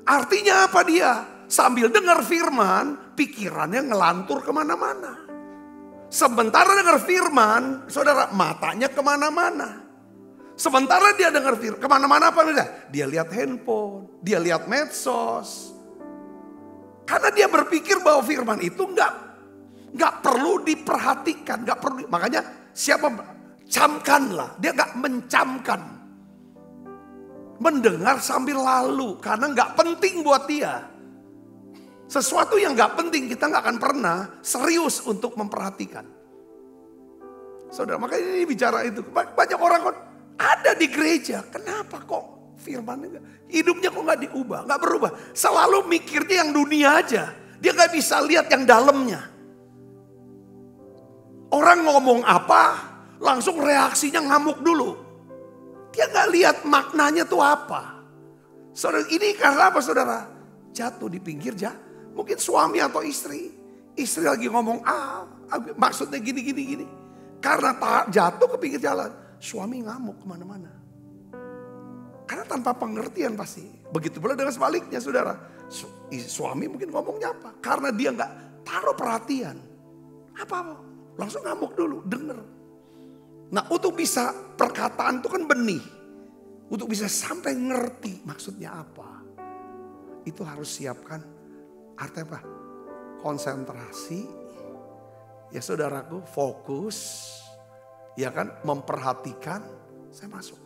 Artinya apa dia? Sambil dengar firman, pikirannya ngelantur kemana-mana. Sementara dengar firman, saudara matanya kemana-mana. Sementara dia dengar firman, kemana-mana apa? Dia lihat handphone, dia lihat medsos. Karena dia berpikir bahwa firman itu nggak perlu diperhatikan, nggak perlu. Makanya siapa camkanlah, dia nggak mencamkan. Mendengar sambil lalu, karena nggak penting buat dia. Sesuatu yang nggak penting kita nggak akan pernah serius untuk memperhatikan. Saudara, makanya ini bicara itu. Banyak orang kok ada di gereja, kenapa kok firman hidupnya kok nggak diubah, nggak berubah. Selalu mikirnya yang dunia aja, dia nggak bisa lihat yang dalamnya. Orang ngomong apa, langsung reaksinya ngamuk dulu. Dia nggak lihat maknanya tuh apa. Saudara, ini karena apa saudara? Jatuh di pinggir jalan. Mungkin suami atau istri. Istri lagi ngomong maksudnya gini. Karena jatuh ke pinggir jalan. Suami ngamuk kemana-mana. Karena tanpa pengertian pasti. Begitu pula dengan sebaliknya saudara. Suami mungkin ngomongnya apa. Karena dia gak taruh perhatian. Apa-apa. Langsung ngamuk dulu, denger. Nah untuk bisa perkataan itu kan benih. Untuk bisa sampai ngerti maksudnya apa. Itu harus siapkan. Artinya apa? Konsentrasi. Ya saudaraku, fokus. Ya kan, memperhatikan. Saya masuk.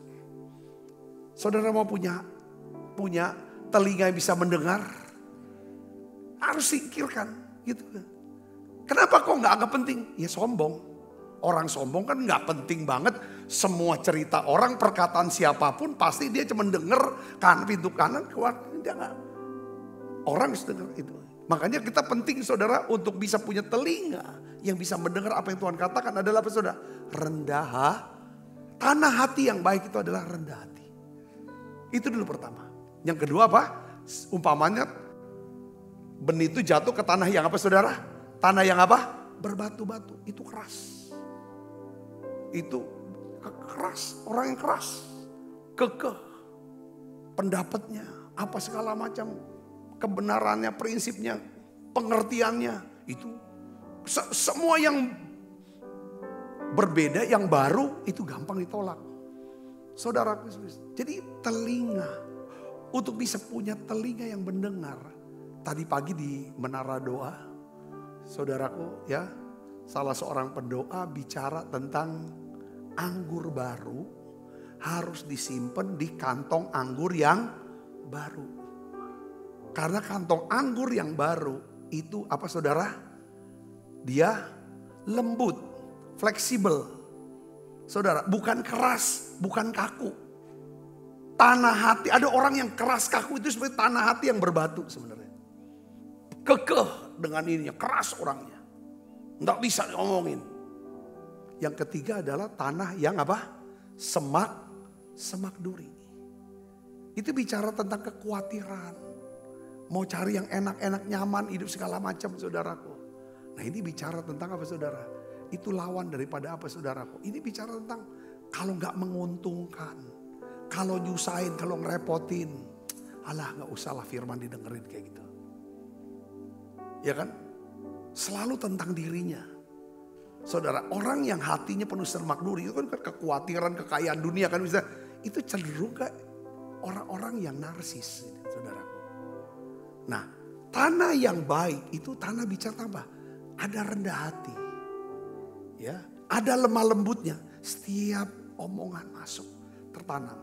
Saudara mau punya telinga yang bisa mendengar. Harus singkirkan. Gitu. Kenapa kok gak anggap penting? Ya sombong. Orang sombong kan gak penting banget. Semua cerita orang, perkataan siapapun pasti dia cuma denger pintu kanan keluar. Dia gak. Orang bisa dengar itu. Makanya kita penting saudara untuk bisa punya telinga yang bisa mendengar apa yang Tuhan katakan adalah apa saudara? Rendah. Tanah hati yang baik itu adalah rendah hati. Itu dulu pertama. Yang kedua apa? Umpamanya benih itu jatuh ke tanah yang apa saudara? Tanah yang apa? Berbatu-batu. Itu keras. Itu keras. Orang yang keras. Kekeh. Pendapatnya. Apa segala macam. Kebenarannya, prinsipnya, pengertiannya. Itu semua yang berbeda, yang baru itu gampang ditolak. Saudaraku, jadi telinga. Untuk bisa punya telinga yang mendengar. Tadi pagi di Menara Doa, saudaraku ya, salah seorang pendoa bicara tentang anggur baru harus disimpan di kantong anggur yang baru. Karena kantong anggur yang baru itu apa saudara? Dia lembut, fleksibel. Saudara, bukan keras, bukan kaku. Tanah hati, ada orang yang keras kaku itu seperti tanah hati yang berbatu sebenarnya. Kekeh dengan ininya, keras orangnya. Nggak bisa ngomongin. Yang ketiga adalah tanah yang apa? Semak duri. Itu bicara tentang kekhawatiran. Mau cari yang enak-enak, nyaman, hidup segala macam, saudaraku. Nah, ini bicara tentang apa, saudara? Itu lawan daripada apa, saudaraku? Ini bicara tentang kalau nggak menguntungkan, kalau nyusahin, kalau ngerepotin. Alah, nggak usah lah firman didengerin kayak gitu. Ya kan? Selalu tentang dirinya. Saudara, orang yang hatinya penuh semak duri, itu kan kekhawatiran, kekayaan dunia kan bisa. Itu cenderung ke orang-orang yang narsis, saudaraku. Nah, tanah yang baik itu tanah bicara apa? Ada rendah hati. Ya, ada lemah lembutnya. Setiap omongan masuk tertanam.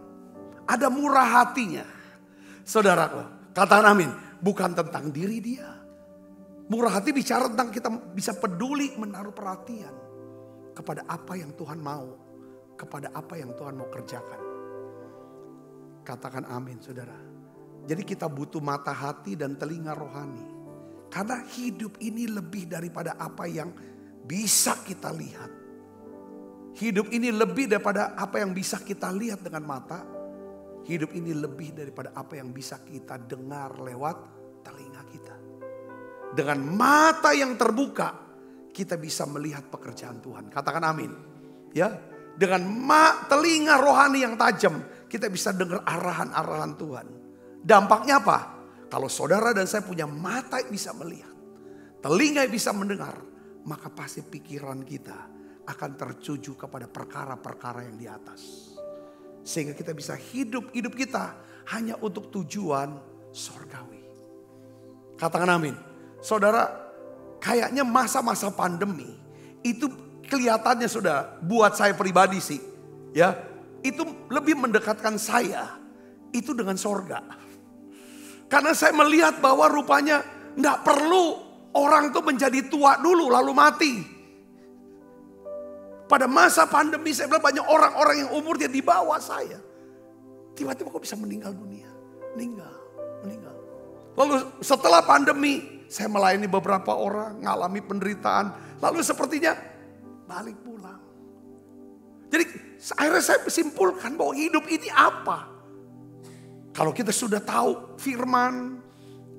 Ada murah hatinya. Saudaraku, katakan amin. Bukan tentang diri dia. Murah hati bicara tentang kita bisa peduli menaruh perhatian kepada apa yang Tuhan mau, kepada apa yang Tuhan mau kerjakan. Katakan amin, saudara. Jadi kita butuh mata hati dan telinga rohani. Karena hidup ini lebih daripada apa yang bisa kita lihat. Hidup ini lebih daripada apa yang bisa kita lihat dengan mata. Hidup ini lebih daripada apa yang bisa kita dengar lewat telinga kita. Dengan mata yang terbuka, kita bisa melihat pekerjaan Tuhan. Katakan amin. Ya, dengan telinga rohani yang tajam, kita bisa dengar arahan-arahan Tuhan. Dampaknya apa? Kalau saudara dan saya punya mata yang bisa melihat, telinga yang bisa mendengar, maka pasti pikiran kita akan tertuju kepada perkara-perkara yang di atas. Sehingga kita bisa hidup kita hanya untuk tujuan sorgawi. Katakan amin. Saudara, kayaknya masa-masa pandemi itu kelihatannya sudah buat saya pribadi sih. Ya, itu lebih mendekatkan saya itu dengan sorga. Karena saya melihat bahwa rupanya gak perlu orang tuh menjadi tua dulu lalu mati. Pada masa pandemi saya bilang banyak orang-orang yang umurnya di bawah saya. Tiba-tiba kok bisa meninggal dunia. Meninggal. Lalu setelah pandemi saya melayani beberapa orang ngalami penderitaan. Lalu sepertinya balik pulang. Jadi akhirnya saya simpulkan bahwa hidup ini apa? Kalau kita sudah tahu firman,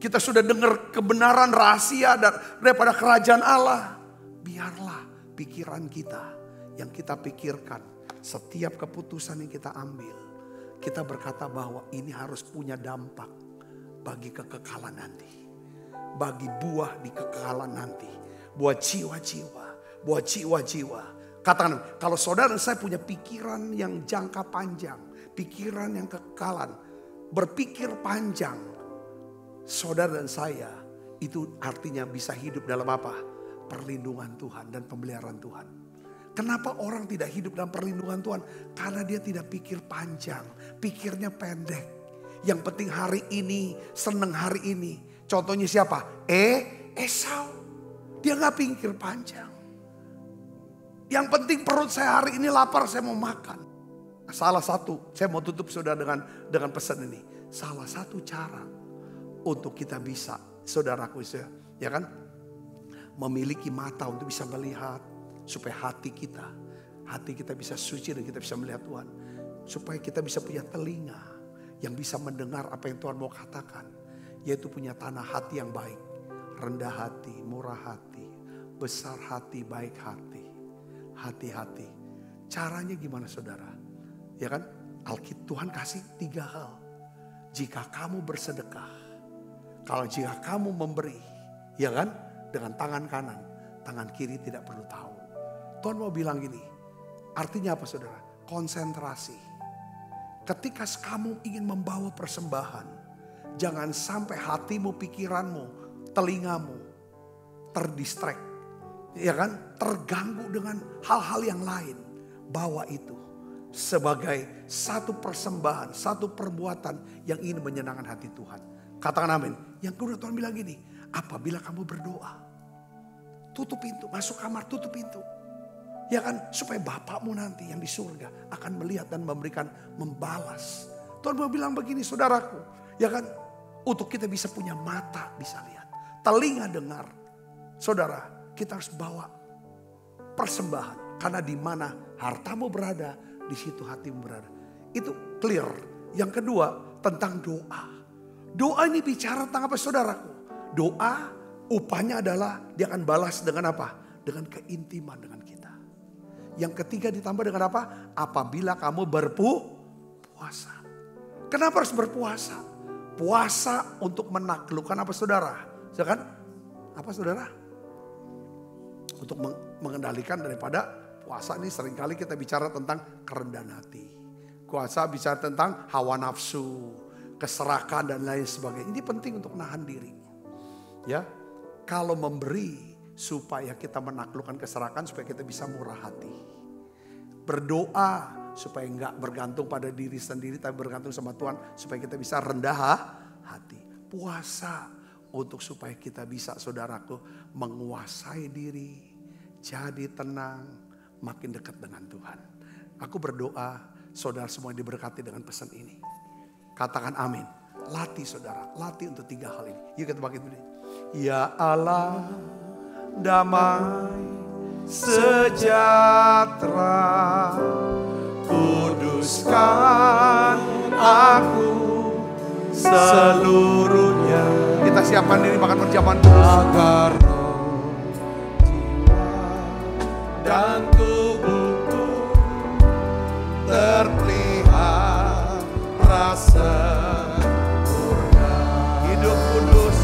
kita sudah dengar kebenaran rahasia daripada kerajaan Allah. Biarlah pikiran kita yang kita pikirkan, setiap keputusan yang kita ambil, kita berkata bahwa ini harus punya dampak bagi kekekalan nanti. Bagi buah di kekekalan nanti. Buat jiwa-jiwa. Katakan, kalau saudara dan saya punya pikiran yang jangka panjang, pikiran yang kekekalan, berpikir panjang, saudara dan saya itu artinya bisa hidup dalam apa? Perlindungan Tuhan dan pemeliharaan Tuhan. Kenapa orang tidak hidup dalam perlindungan Tuhan? Karena dia tidak pikir panjang, pikirnya pendek. Yang penting hari ini, seneng hari ini. Contohnya siapa? Esau. Dia gak pikir panjang. Yang penting perut saya hari ini lapar, saya mau makan. Salah satu, saya mau tutup saudara dengan pesan ini. Salah satu cara untuk kita bisa, saudaraku, ya kan, memiliki mata untuk bisa melihat, supaya hati kita bisa suci dan kita bisa melihat Tuhan. Supaya kita bisa punya telinga yang bisa mendengar apa yang Tuhan mau katakan, yaitu punya tanah hati yang baik, rendah hati, murah hati, besar hati, baik hati, hati-hati. Caranya gimana, saudara? Ya kan, Alkitab Tuhan kasih 3 hal. Jika kamu bersedekah, kalau jika kamu memberi, ya kan, dengan tangan kanan, tangan kiri tidak perlu tahu. Tuhan mau bilang gini, artinya apa, saudara? Konsentrasi. Ketika kamu ingin membawa persembahan, jangan sampai hatimu, pikiranmu, telingamu terdistract, ya kan, terganggu dengan hal-hal yang lain. Bawa itu sebagai satu persembahan, satu perbuatan yang ingin menyenangkan hati Tuhan. Katakan amin. Yang kedua, Tuhan bilang gini, apabila kamu berdoa, tutup pintu, masuk kamar, tutup pintu. Ya kan, supaya Bapakmu nanti yang di surga akan melihat dan memberikan, membalas. Tuhan mau bilang begini, saudaraku, ya kan, untuk kita bisa punya mata bisa lihat, telinga dengar. Saudara, kita harus bawa persembahan, karena di mana hartamu berada, di situ hatimu berada. Itu clear. Yang kedua, tentang doa. Doa ini bicara tentang apa saudaraku? Doa upahnya adalah dia akan balas dengan apa? Dengan keintiman dengan kita. Yang ketiga ditambah dengan apa? Apabila kamu berpuasa. Kenapa harus berpuasa? Puasa untuk menaklukkan apa saudara? Kan? Apa saudara? Untuk mengendalikan daripada puasa ini seringkali kita bicara tentang kerendahan hati. Puasa bicara tentang hawa nafsu, keserakan dan lain sebagainya. Ini penting untuk nahan diri. Ya, kalau memberi supaya kita menaklukkan keserakan, supaya kita bisa murah hati. Berdoa supaya enggak bergantung pada diri sendiri, tapi bergantung sama Tuhan, supaya kita bisa rendah hati. Puasa untuk supaya kita bisa, saudaraku, menguasai diri, jadi tenang, makin dekat dengan Tuhan. Aku berdoa, saudara semua diberkati dengan pesan ini. Katakan amin. Latih saudara, latih untuk 3 hal ini. Yuk kita bangkit dulu. Ya Allah, damai sejahtera, kuduskan aku seluruhnya. Kita siapkan diri makan perjamuan kudus. Agar roh, jiwa, dan tubuhku terpelihara sempurna. Hidup kudus.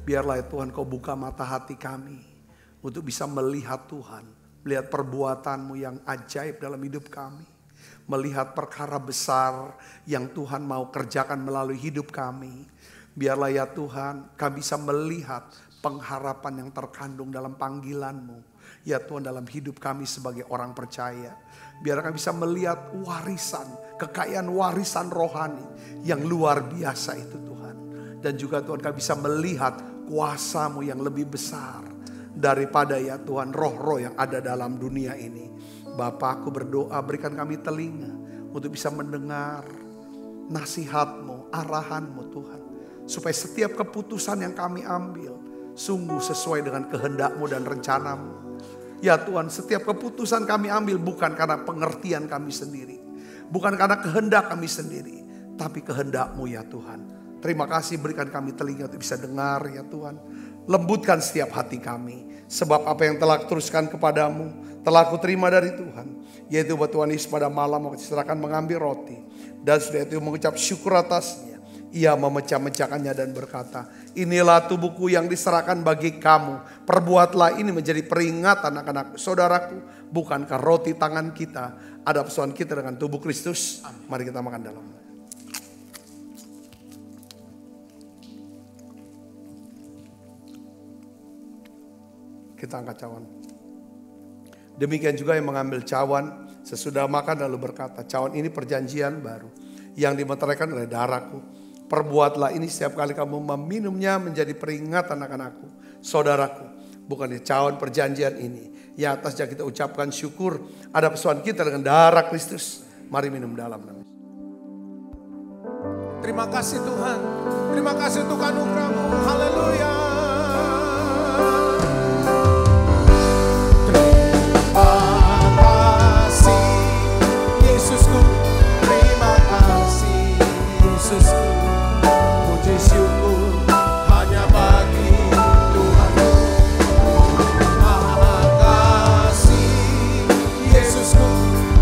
Biarlah ya Tuhan kau buka mata hati kami untuk bisa melihat Tuhan. Melihat perbuatan-Mu yang ajaib dalam hidup kami. Melihat perkara besar yang Tuhan mau kerjakan melalui hidup kami. Biarlah ya Tuhan kami bisa melihat pengharapan yang terkandung dalam panggilan-Mu. Ya Tuhan dalam hidup kami sebagai orang percaya. Biar kami bisa melihat warisan, kekayaan warisan rohani yang luar biasa itu Tuhan. Dan juga Tuhan kami bisa melihat kuasa-Mu yang lebih besar daripada ya Tuhan roh-roh yang ada dalam dunia ini. Bapa, aku berdoa berikan kami telinga untuk bisa mendengar nasihat-Mu, arahan-Mu Tuhan. Supaya setiap keputusan yang kami ambil sungguh sesuai dengan kehendak-Mu dan rencana-Mu. Ya Tuhan, setiap keputusan kami ambil bukan karena pengertian kami sendiri. Bukan karena kehendak kami sendiri. Tapi kehendak-Mu ya Tuhan. Terima kasih berikan kami telinga untuk bisa dengar ya Tuhan. Lembutkan setiap hati kami. Sebab apa yang telah teruskan kepadamu telah aku terima dari Tuhan. Yaitu buat Tuhan Yesus pada malam waktu diserahkan mengambil roti. Dan sudah itu mengucap syukur atasnya. Ia memecah-mecahkannya dan berkata, inilah tubuhku yang diserahkan bagi kamu. Perbuatlah ini menjadi peringatan anak-anak saudaraku. Bukankah roti tangan kita ada persoalan kita dengan tubuh Kristus? Mari kita makan dalam. Kita angkat cawan. Demikian juga yang mengambil cawan sesudah makan lalu berkata, cawan ini perjanjian baru yang dimeteraikan oleh darahku. Perbuatlah ini setiap kali kamu meminumnya menjadi peringatan akan aku, saudaraku. Bukannya cawan perjanjian ini. Ya atasnya kita ucapkan syukur ada persoalan kita dengan darah Kristus. Mari minum dalam nama. Terima kasih Tuhan. Terima kasih untuk anugerah-Mu. Haleluya. Puji syukur hanya bagi Tuhan. Terima kasih Yesusku,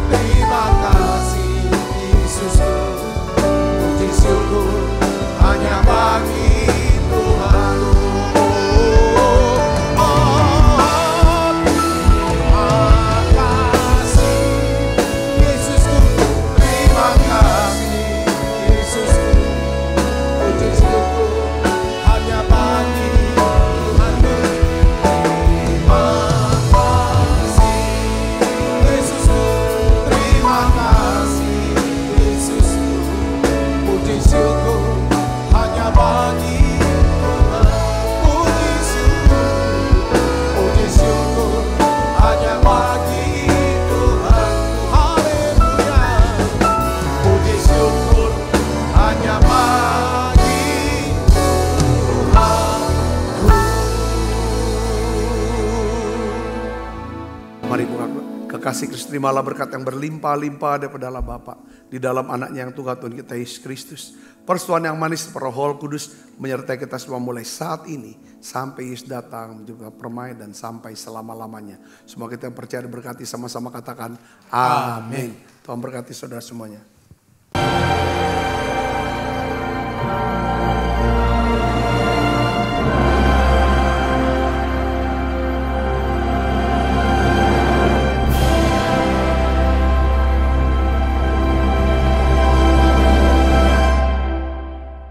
terima kasih Yesusku. Puji syukur terimalah berkat yang berlimpah-limpah daripada Allah Bapa. Di dalam anaknya yang Tuhan kita Yesus Kristus. Persetujuan yang manis Roh Kudus menyertai kita semua mulai saat ini sampai Yesus datang juga permai dan sampai selama-lamanya. Semua kita yang percaya diberkati sama-sama katakan amin. Tuhan berkati saudara semuanya.